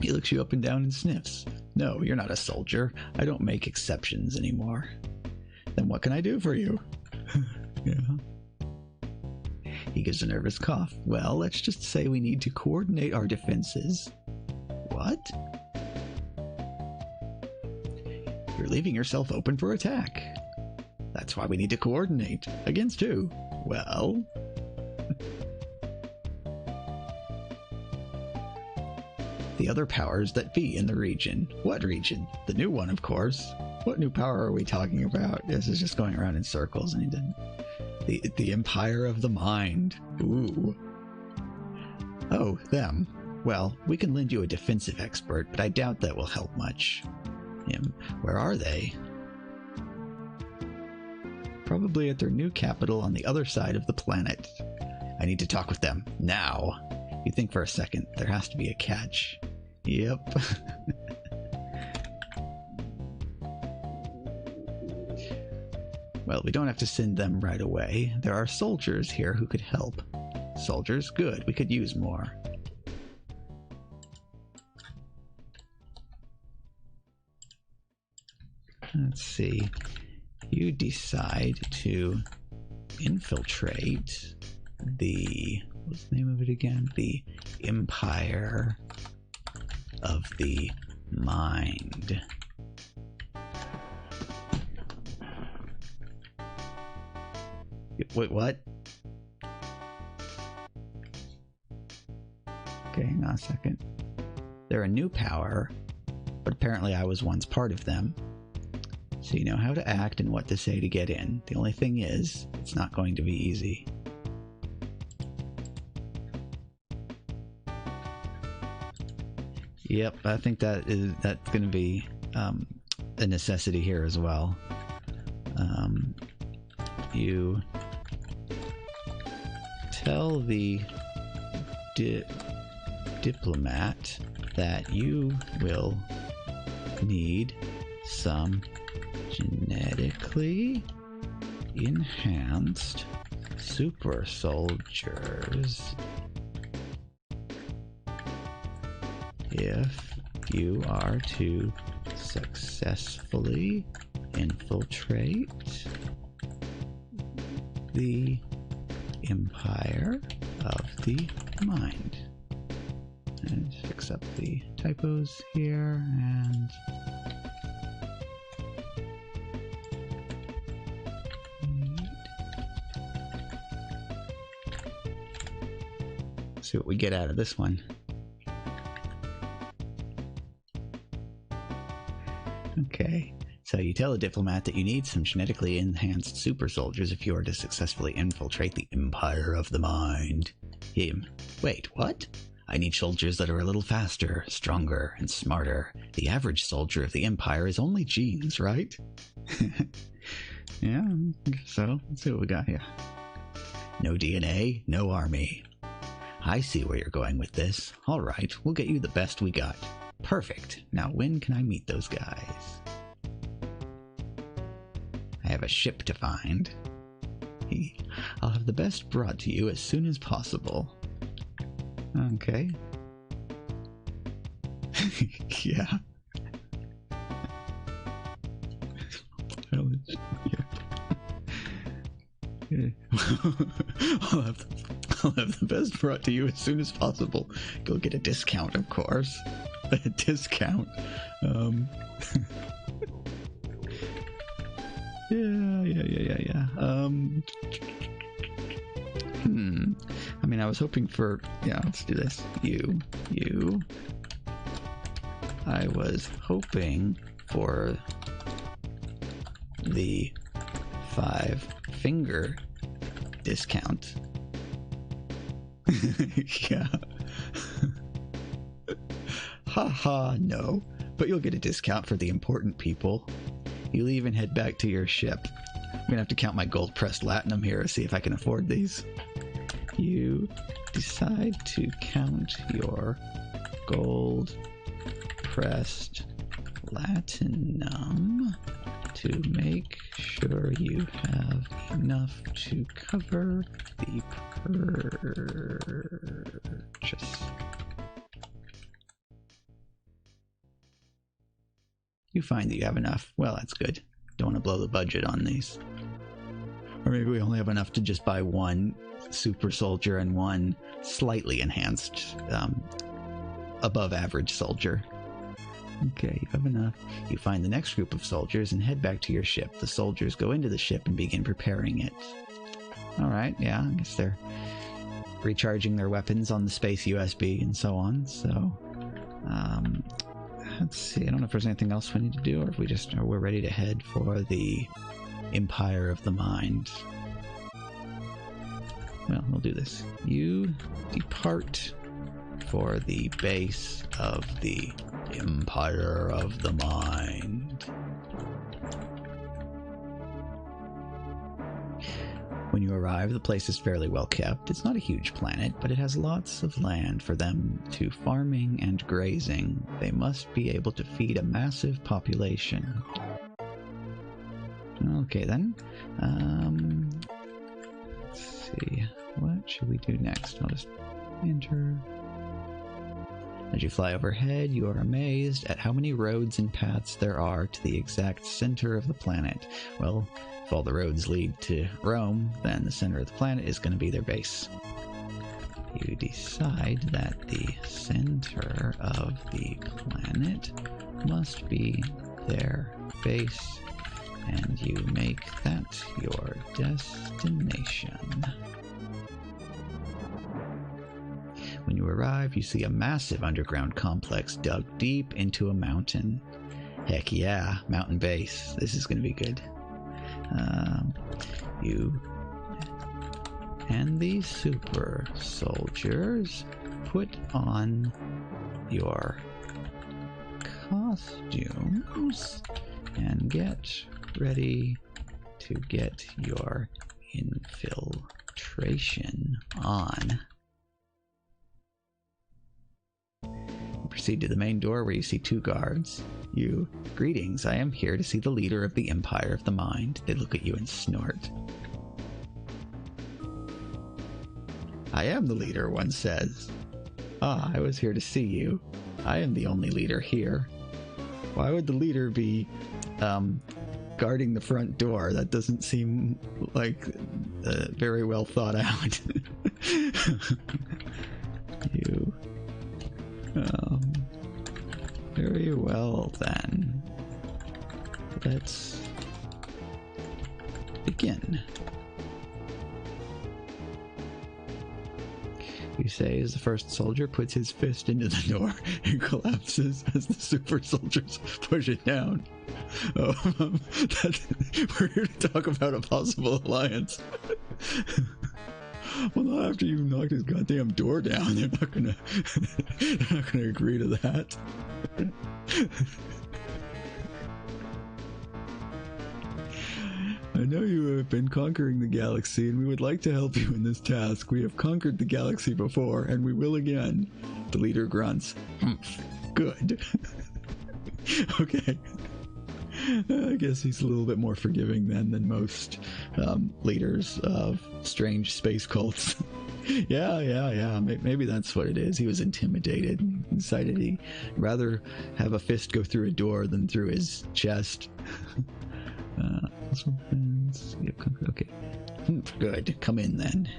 He looks you up and down and sniffs. No, you're not a soldier. I don't make exceptions anymore. Then what can I do for you? Yeah. He gives a nervous cough. Well, let's just say we need to coordinate our defenses. What? You're leaving yourself open for attack. That's why we need to coordinate. Against who? Well... the other powers that be in the region. What region? The new one, of course. What new power are we talking about? This is just going around in circles, and he didn't... The Empire of the Mind. Ooh. Oh, them. Well, we can lend you a defensive expert, but I doubt that will help much. Him. Where are they? Probably at their new capital on the other side of the planet. I need to talk with them. Now. You think for a second. There has to be a catch. Yep. Well, we don't have to send them right away. There are soldiers here who could help. Soldiers? Good. We could use more. Let's see. You decide to infiltrate the... what's the name of it again? The Empire of the Mind. Wait, what? Okay, hang on a second. They're a new power, but apparently I was once part of them. So you know how to act and what to say to get in. The only thing is, it's not going to be easy. Yep, I think that's going to be a necessity here as well. You tell the diplomat that you will need some genetically enhanced super soldiers if you are to successfully infiltrate the Empire of the Mind. And fix up the typos here, and see what we get out of this one. Okay, so you tell a diplomat that you need some genetically enhanced super soldiers if you are to successfully infiltrate the Empire of the Mind. Him. Wait, what? I need soldiers that are a little faster, stronger, and smarter. The average soldier of the Empire is only genes, right? Yeah, so let's see what we got here. No DNA, no army. I see where you're going with this. All right, we'll get you the best we got. Perfect. Now when can I meet those guys? I have a ship to find. I'll have the best brought to you as soon as possible. Okay. Yeah. I'll have the best brought to you as soon as possible. Go get a discount, of course. A discount. Yeah. I mean, I was hoping for... Yeah, let's do this. You. I was hoping for the 5-finger discount. Yeah. Haha, no. But you'll get a discount for the important people. You leave and head back to your ship. I'm gonna have to count my gold-pressed latinum here to see if I can afford these. You decide to count your gold-pressed latinum to make sure you have enough to cover the purchase. You find that you have enough. Well, that's good. Don't want to blow the budget on these. Or maybe we only have enough to just buy one super soldier and one slightly enhanced, above average soldier. Okay, you have enough. You find the next group of soldiers and head back to your ship. The soldiers go into the ship and begin preparing it. Alright, yeah, I guess they're recharging their weapons on the space USB and so on, so... let's see, I don't know if there's anything else we need to do, or if we're ready to head for the Empire of the Mind. Well, we'll do this. You depart for the base of the Empire of the Mind. When you arrive, the place is fairly well kept. It's not a huge planet, but it has lots of land for them to farming and grazing. They must be able to feed a massive population. Okay then. Let's see. What should we do next? I'll just enter. As you fly overhead, you are amazed at how many roads and paths there are to the exact center of the planet. Well, if all the roads lead to Rome, then the center of the planet is going to be their base. You decide that the center of the planet must be their base, and you make that your destination. When you arrive, you see a massive underground complex dug deep into a mountain. Heck yeah, mountain base. This is going to be good. You and the super soldiers put on your costumes and get ready to get your infiltration on. You proceed to the main door where you see 2 guards. You, greetings, I am here to see the leader of the Empire of the Mind. They look at you and snort. I am the leader, one says. Ah, I was here to see you. I am the only leader here. Why would the leader be, guarding the front door? That doesn't seem like very well thought out. You, very well then. Let's begin. You say as the first soldier puts his fist into the door and collapses as the super soldiers push it down. Oh, we're here to talk about a possible alliance. Well, not after you knocked his goddamn door down. They're not gonna agree to that. I know you have been conquering the galaxy, and we would like to help you in this task. We have conquered the galaxy before, and we will again. The leader grunts. Good. Okay. I guess he's a little bit more forgiving then than most leaders of strange space cults. Yeah. Maybe that's what it is. He was intimidated and decided he'd rather have a fist go through a door than through his chest. Okay. Good. Come in then.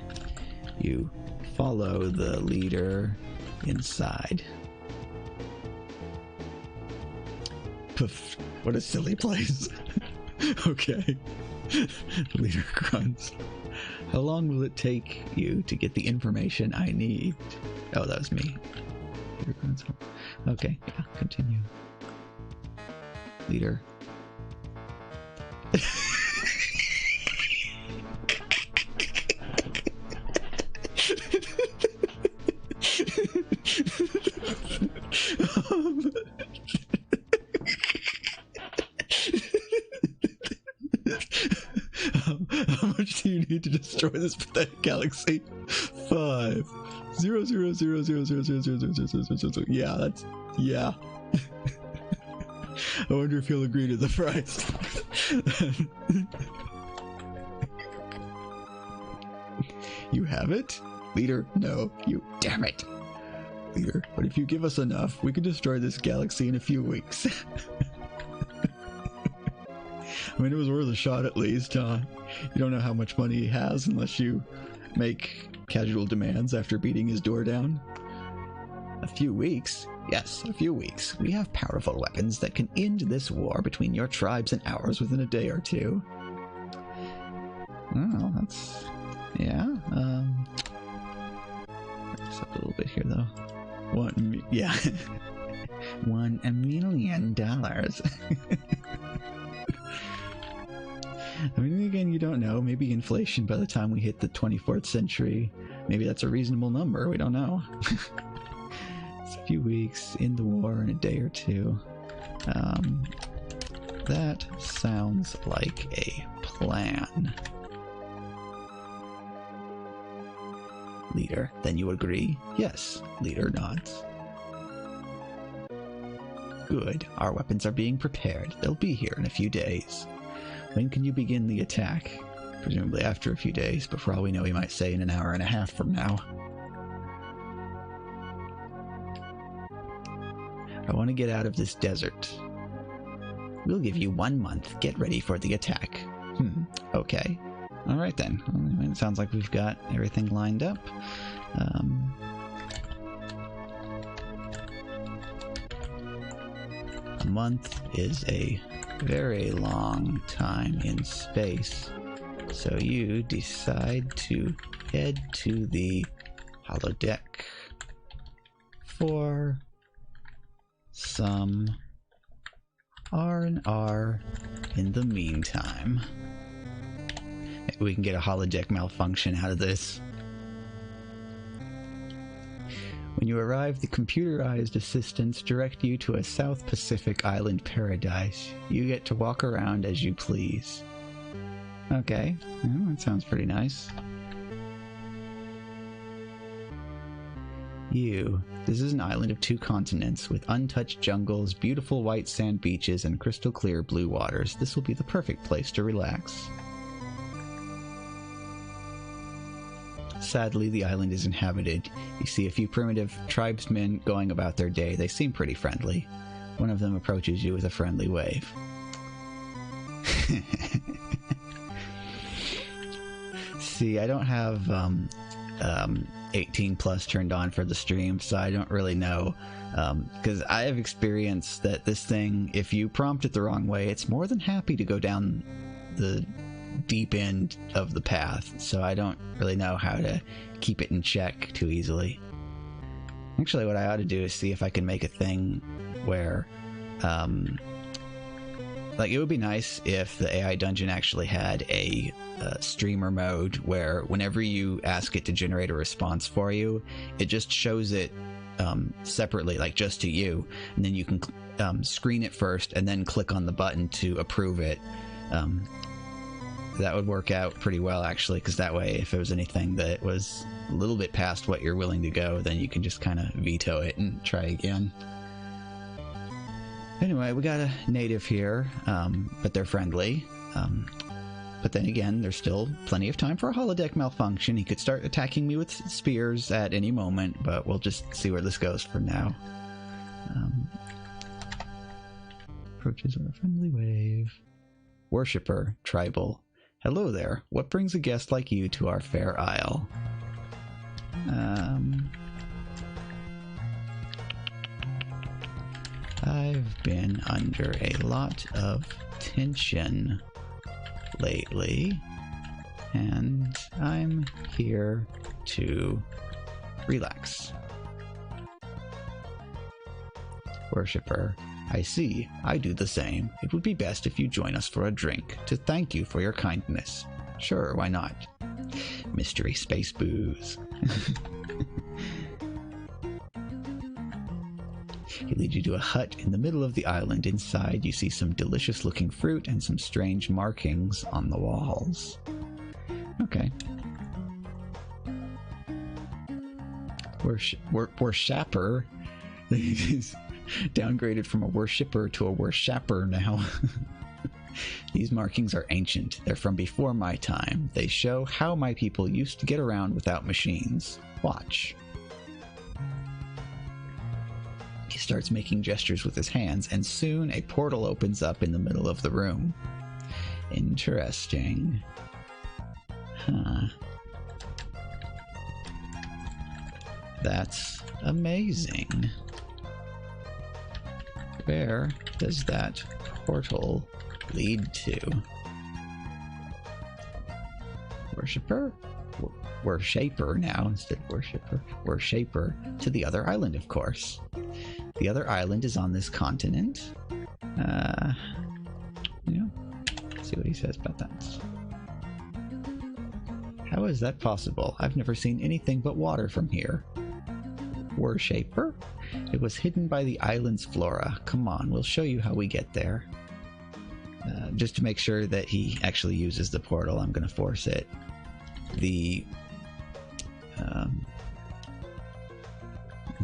You follow the leader inside. Poof. What a silly place. Okay. The leader grunts. How long will it take you to get the information I need? Oh, that was me. Leader grunts. Okay, yeah, continue. Leader. How much do you need to destroy this pathetic galaxy? 5 0 0 0 0 0 0 0 0 0 0. Yeah, that's yeah. I wonder if he'll agree to the price. You have it? Leader, no. You damn it. Leader, but if you give us enough, we can destroy this galaxy in a few weeks. I mean, it was worth a shot at least, huh? You don't know how much money he has unless you make casual demands after beating his door down. A few weeks? Yes, a few weeks. We have powerful weapons that can end this war between your tribes and ours within a day or two. Oh, that's... yeah, just up a little bit here, though. Yeah. $1 million. I mean, again, you don't know. Maybe inflation by the time we hit the 24th century. Maybe that's a reasonable number. We don't know. It's a few weeks in the war in a day or two. That sounds like a plan. Leader, then you agree? Yes, leader nods. Good. Our weapons are being prepared. They'll be here in a few days. When can you begin the attack? Presumably after a few days, but for all we know, he might say in an hour and a half from now. I want to get out of this desert. We'll give you 1 month. Get ready for the attack. Okay. Alright then. It sounds like we've got everything lined up. A month is a very long time in space, so you decide to head to the holodeck. for some R&R in the meantime. Maybe we can get a holodeck malfunction out of this. When you arrive, the computerized assistants direct you to a South Pacific island paradise. You get to walk around as you please. Okay, well, that sounds pretty nice. This is an island of 2 continents, with untouched jungles, beautiful white sand beaches, and crystal clear blue waters. This will be the perfect place to relax. Sadly, the island is inhabited. You see a few primitive tribesmen going about their day. They seem pretty friendly. One of them approaches you with a friendly wave. See, I don't have 18 plus turned on for the stream, so I don't really know, because I have experienced that this thing, if you prompt it the wrong way, it's more than happy to go down the deep end of the path, so I don't really know how to keep it in check too easily. Actually, what I ought to do is see if I can make a thing where like, it would be nice if the AI dungeon actually had a streamer mode where whenever you ask it to generate a response for you, it just shows it separately, like just to you, and then you can screen it first and then click on the button to approve it. That would work out pretty well, actually, because that way, if it was anything that was a little bit past what you're willing to go, then you can just kind of veto it and try again. Anyway, we got a native here, but they're friendly. But then again, there's still plenty of time for a holodeck malfunction. He could start attacking me with spears at any moment, but we'll just see where this goes for now. Approaches with a friendly wave. Worshipper, tribal. Hello there. What brings a guest like you to our fair isle? I've been under a lot of tension lately, and I'm here to relax. Worshipper, I see. I do the same. It would be best if you join us for a drink to thank you for your kindness. Sure, why not? Mystery space booze. He leads you to a hut in the middle of the island. Inside, you see some delicious-looking fruit and some strange markings on the walls. Okay. Worshipper. He's downgraded from a worshipper to a worshipper now. These markings are ancient. They're from before my time. They show how my people used to get around without machines. Watch. He starts making gestures with his hands, and soon a portal opens up in the middle of the room. Interesting. Huh. That's amazing. Where does that portal lead to? Worshipper? Worshaper now, instead of worshipper. Worshaper to the other island, of course. The other island is on this continent. See what he says about that. How is that possible? I've never seen anything but water from here. Worshaper? It was hidden by the island's flora. Come on, we'll show you how we get there. Just to make sure that he actually uses the portal, I'm going to force it.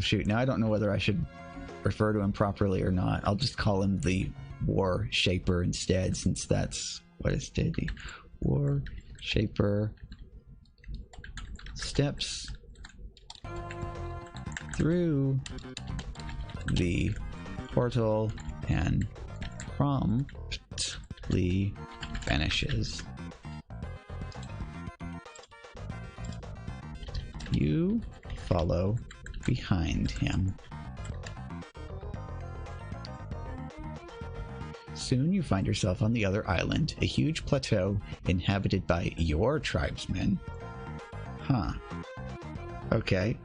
Shoot, now I don't know whether I should refer to him properly or not. I'll just call him the Worshaper instead, since that's what it's did. The Worshaper steps through the portal and promptly vanishes. You follow behind him. Soon you find yourself on the other island, a huge plateau inhabited by your tribesmen. Huh. Okay.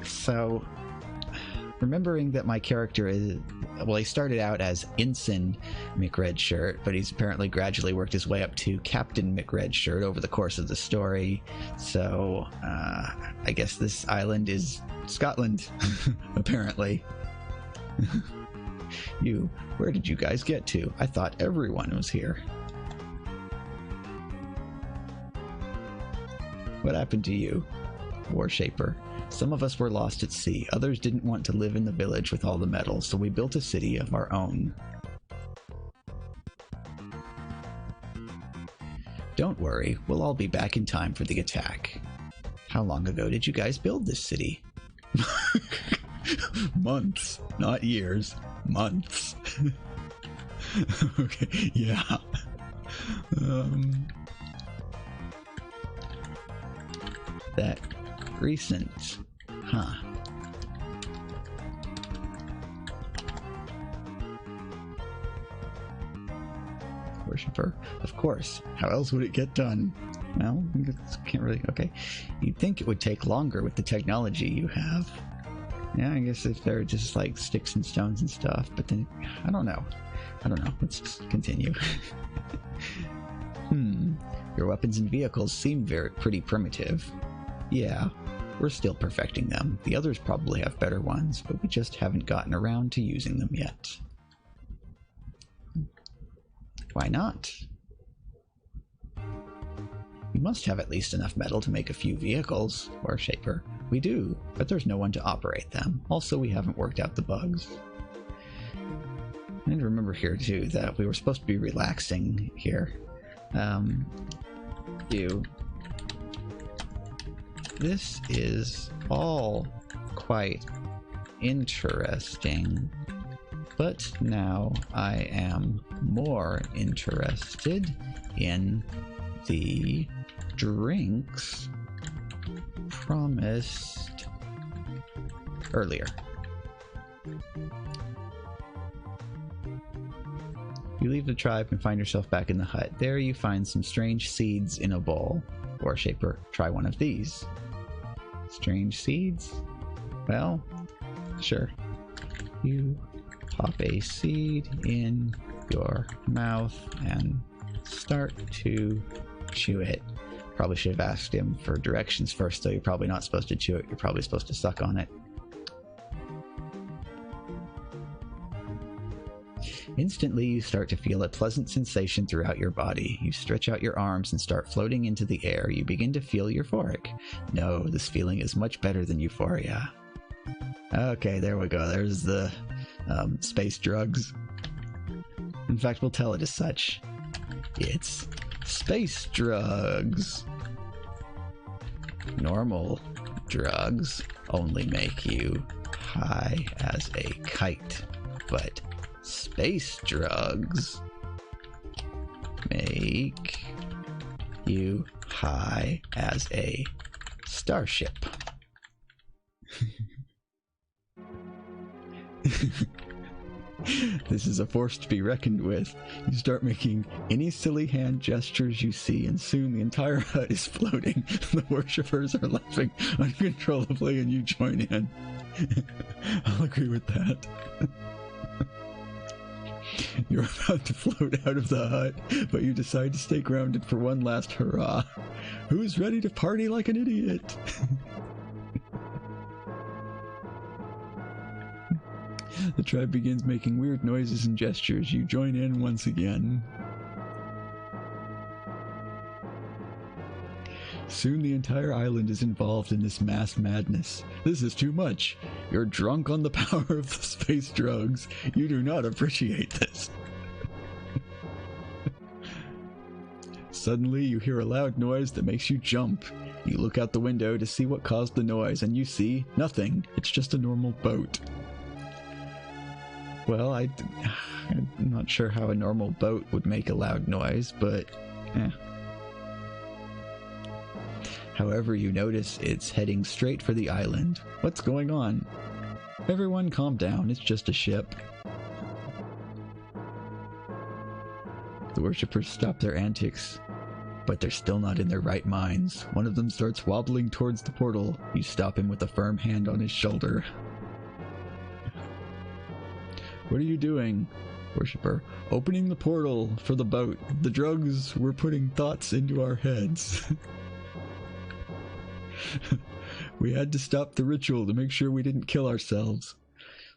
So, remembering that my character is, well, he started out as Ensign McRedshirt, but he's apparently gradually worked his way up to Captain McRedshirt over the course of the story. So, I guess this island is Scotland, apparently. Where did you guys get to? I thought everyone was here. What happened to you, Warshaper? Some of us were lost at sea. Others didn't want to live in the village with all the metal, so we built a city of our own. Don't worry, we'll all be back in time for the attack. How long ago did you guys build this city? Months, not years. Months. Okay, yeah. That recent, huh? Worshipper, of course. How else would it get done? Well, can't really. Okay, you'd think it would take longer with the technology you have. Yeah, I guess if they're just like sticks and stones and stuff, but then I don't know. Let's just continue. Your weapons and vehicles seem pretty primitive. Yeah, we're still perfecting them. The others probably have better ones, but we just haven't gotten around to using them yet. Why not? We must have at least enough metal to make a few vehicles, Warshaper. We do, but there's no one to operate them. Also, we haven't worked out the bugs. And remember here, too, that we were supposed to be relaxing here. This is all quite interesting, but now I am more interested in the drinks promised earlier. You leave the tribe and find yourself back in the hut. There you find some strange seeds in a bowl. Warshaper, try one of these. Strange seeds? Well, sure. You pop a seed in your mouth and start to chew it. Probably should have asked him for directions first, though. You're probably not supposed to chew it. You're probably supposed to suck on it. Instantly, you start to feel a pleasant sensation throughout your body. You stretch out your arms and start floating into the air. You begin to feel euphoric. No, this feeling is much better than euphoria. Okay, there we go. There's the space drugs. In fact, we'll tell it as such. It's space drugs. Normal drugs only make you high as a kite, but space drugs make you high as a starship. This is a force to be reckoned with. You start making any silly hand gestures you see, and soon the entire hut is floating. The worshippers are laughing uncontrollably, and you join in. I'll agree with that. You're about to float out of the hut, but you decide to stay grounded for one last hurrah. Who's ready to party like an idiot? The tribe begins making weird noises and gestures. You join in once again. Soon the entire island is involved in this mass madness. This is too much. You're drunk on the power of the space drugs. You do not appreciate this. Suddenly, you hear a loud noise that makes you jump. You look out the window to see what caused the noise, and you see nothing. It's just a normal boat. Well, I'm not sure how a normal boat would make a loud noise, but However, you notice it's heading straight for the island. What's going on? Everyone calm down, it's just a ship. The worshippers stop their antics. but they're still not in their right minds. One of them starts wobbling towards the portal. You stop him with a firm hand on his shoulder. What are you doing? Worshipper. Opening the portal for the boat. The drugs were putting thoughts into our heads. We had to stop the ritual to make sure we didn't kill ourselves.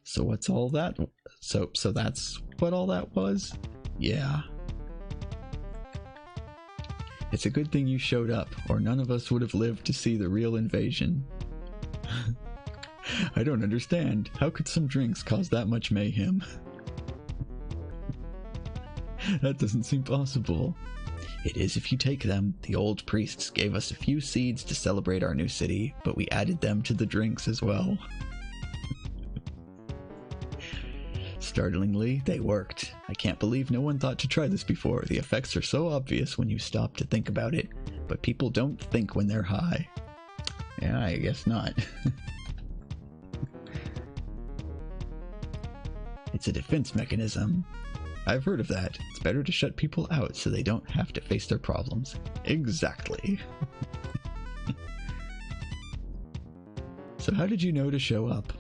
So what's all that? So that's what all that was? Yeah. It's a good thing you showed up, or none of us would have lived to see the real invasion. I don't understand. How could some drinks cause that much mayhem? That doesn't seem possible. It is if you take them. The old priests gave us a few seeds to celebrate our new city, but we added them to the drinks as well. Startlingly, they worked. I can't believe no one thought to try this before. The effects are so obvious when you stop to think about it, but people don't think when they're high. Yeah, I guess not. It's a defense mechanism. I've heard of that. It's better to shut people out so they don't have to face their problems. Exactly. So how did you know to show up?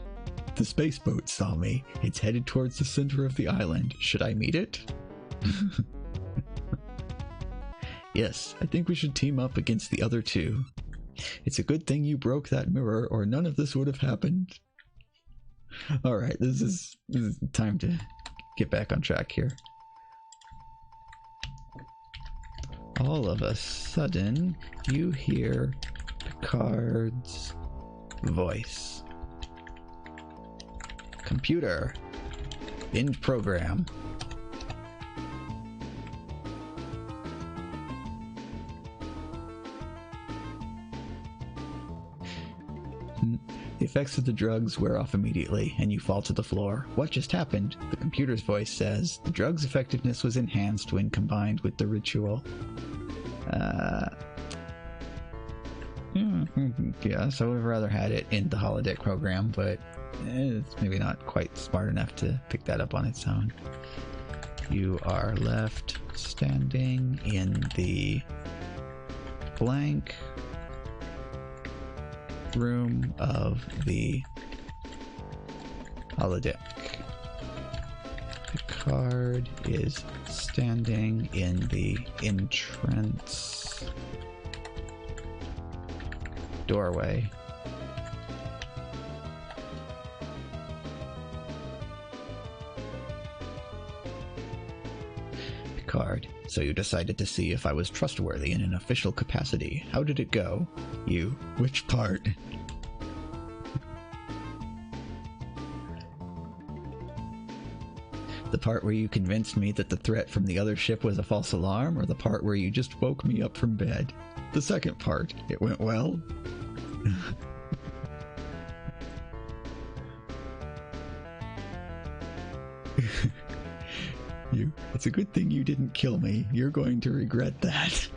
The space boat saw me. It's headed towards the center of the island. Should I meet it? Yes, I think we should team up against the other two. It's a good thing you broke that mirror, or none of this would have happened. Alright, this is time to get back on track here. All of a sudden, you hear Picard's voice. Computer. Binge program. The effects of the drugs wear off immediately, and you fall to the floor. What just happened? The computer's voice says, the drug's effectiveness was enhanced when combined with the ritual. Yeah, so I would have rather had it in the holodeck program, but it's maybe not quite smart enough to pick that up on its own. You are left standing in the blank room of the holodeck. Picard is standing in the entrance doorway. Picard, so you decided to see if I was trustworthy in an official capacity. How did it go? You. Which part? The part where you convinced me that the threat from the other ship was a false alarm, or the part where you just woke me up from bed? The second part. It went well? It's a good thing you didn't kill me. You're going to regret that.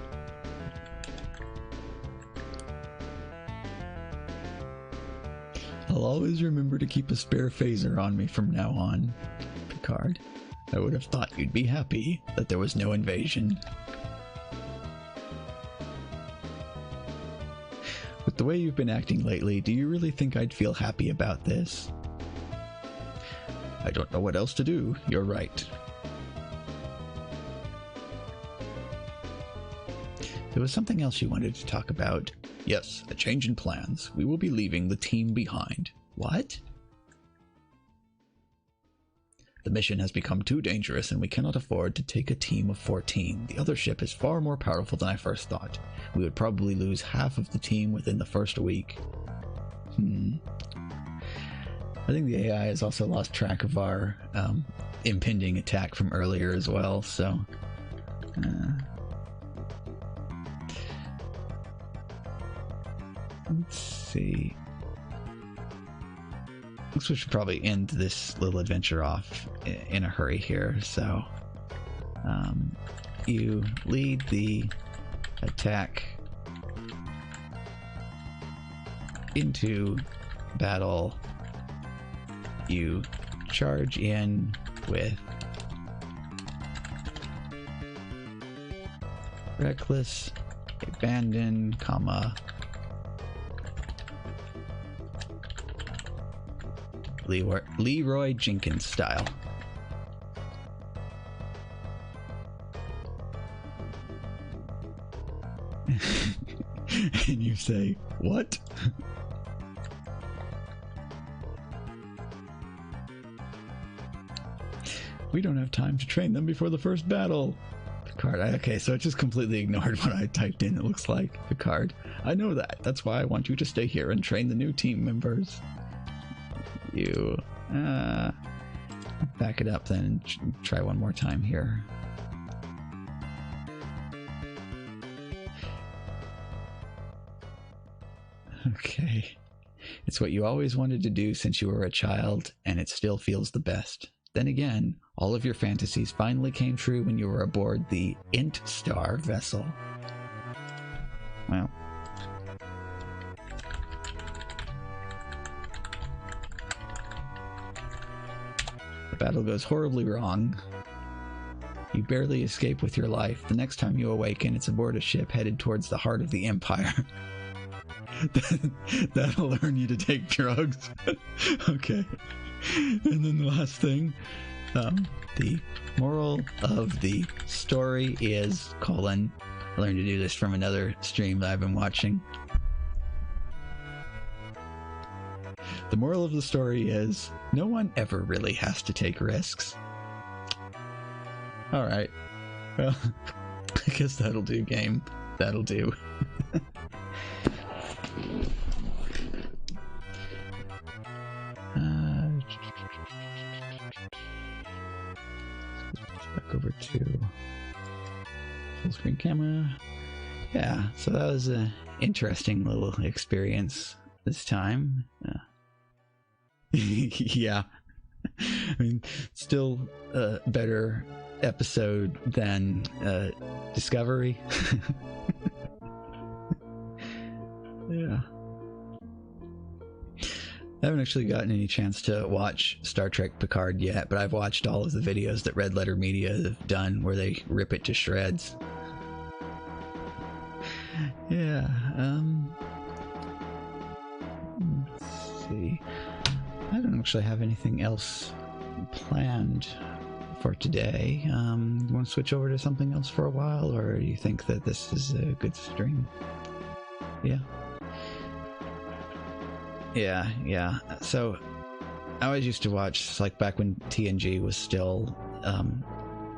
I'll always remember to keep a spare phaser on me from now on. Picard, I would have thought you'd be happy that there was no invasion. With the way you've been acting lately, do you really think I'd feel happy about this? I don't know what else to do. You're right. There was something else you wanted to talk about. Yes, a change in plans. We will be leaving the team behind. What? The mission has become too dangerous and we cannot afford to take a team of 14. The other ship is far more powerful than I first thought. We would probably lose half of the team within the first week. I think the AI has also lost track of our impending attack from earlier as well, so... let's see. Looks we should probably end this little adventure off in a hurry here. So, you lead the attack into battle. You charge in with Reckless, abandon, comma, Leroy Jenkins style. And you say, what? We don't have time to train them before the first battle. Picard. Okay, so it just completely ignored what I typed in, it looks like. Picard. I know that. That's why I want you to stay here and train the new team members. You. Back it up then and try one more time here. Okay. It's what you always wanted to do since you were a child, and it still feels the best. Then again, all of your fantasies finally came true when you were aboard the Int Star vessel. Well. The battle goes horribly wrong. You barely escape with your life. The next time you awaken, it's aboard a ship headed towards the heart of the Empire. That'll learn you to take drugs. Okay. And then the last thing, the moral of the story is, I learned to do this from another stream that I've been watching. The moral of the story is, no one ever really has to take risks. Alright. Well, I guess that'll do, game. That'll do. Back over to full screen camera. Yeah, so that was an interesting little experience this time. Yeah. I mean, still a better episode than Discovery. Yeah. I haven't actually gotten any chance to watch Star Trek Picard yet, but I've watched all of the videos that Red Letter Media have done where they rip it to shreds. Yeah, let's see. I don't actually have anything else planned for today. You want to switch over to something else for a while, or do you think that this is a good stream? Yeah. Yeah. So I always used to watch, like back when TNG was still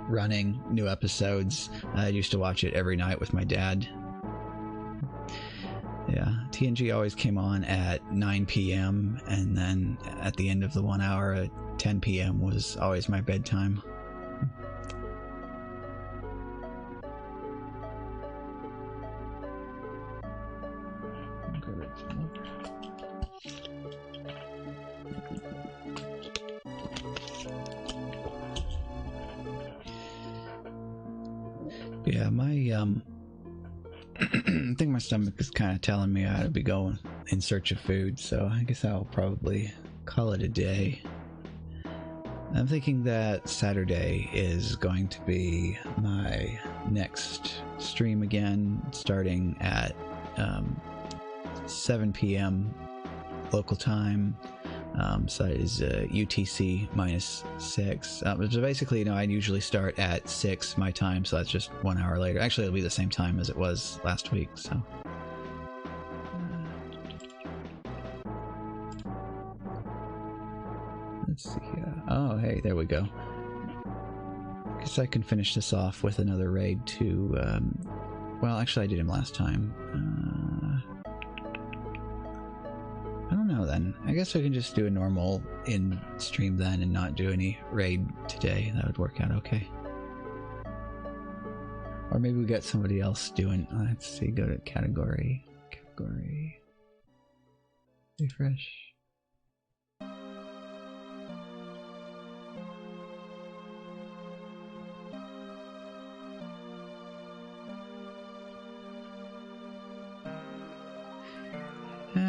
running new episodes, I used to watch it every night with my dad. Yeah, TNG always came on at 9 p.m. and then at the end of the 1 hour at 10 p.m. was always my bedtime. Yeah, I think my stomach is kind of telling me I ought to be going in search of food, so I guess I'll probably call it a day. I'm thinking that Saturday is going to be my next stream again, starting at 7 p.m. local time. So that is UTC -6. So basically, I usually start at 6 my time, so that's just 1 hour later. Actually, it'll be the same time as it was last week, so. Let's see here. Oh, hey, there we go. Guess I can finish this off with another raid too. Well, actually, I did him last time. I don't know then. I guess we can just do a normal in-stream then and not do any raid today. That would work out okay. Or maybe we got somebody else doing... let's see, go to category. Category. Refresh.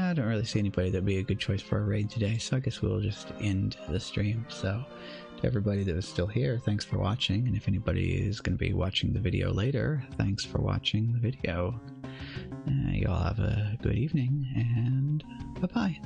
I don't really see anybody that'd be a good choice for a raid today, so I guess we'll just end the stream. So to everybody that was still here, thanks for watching, and if anybody is going to be watching the video later, thanks for watching the video. Y'all have a good evening, and bye-bye.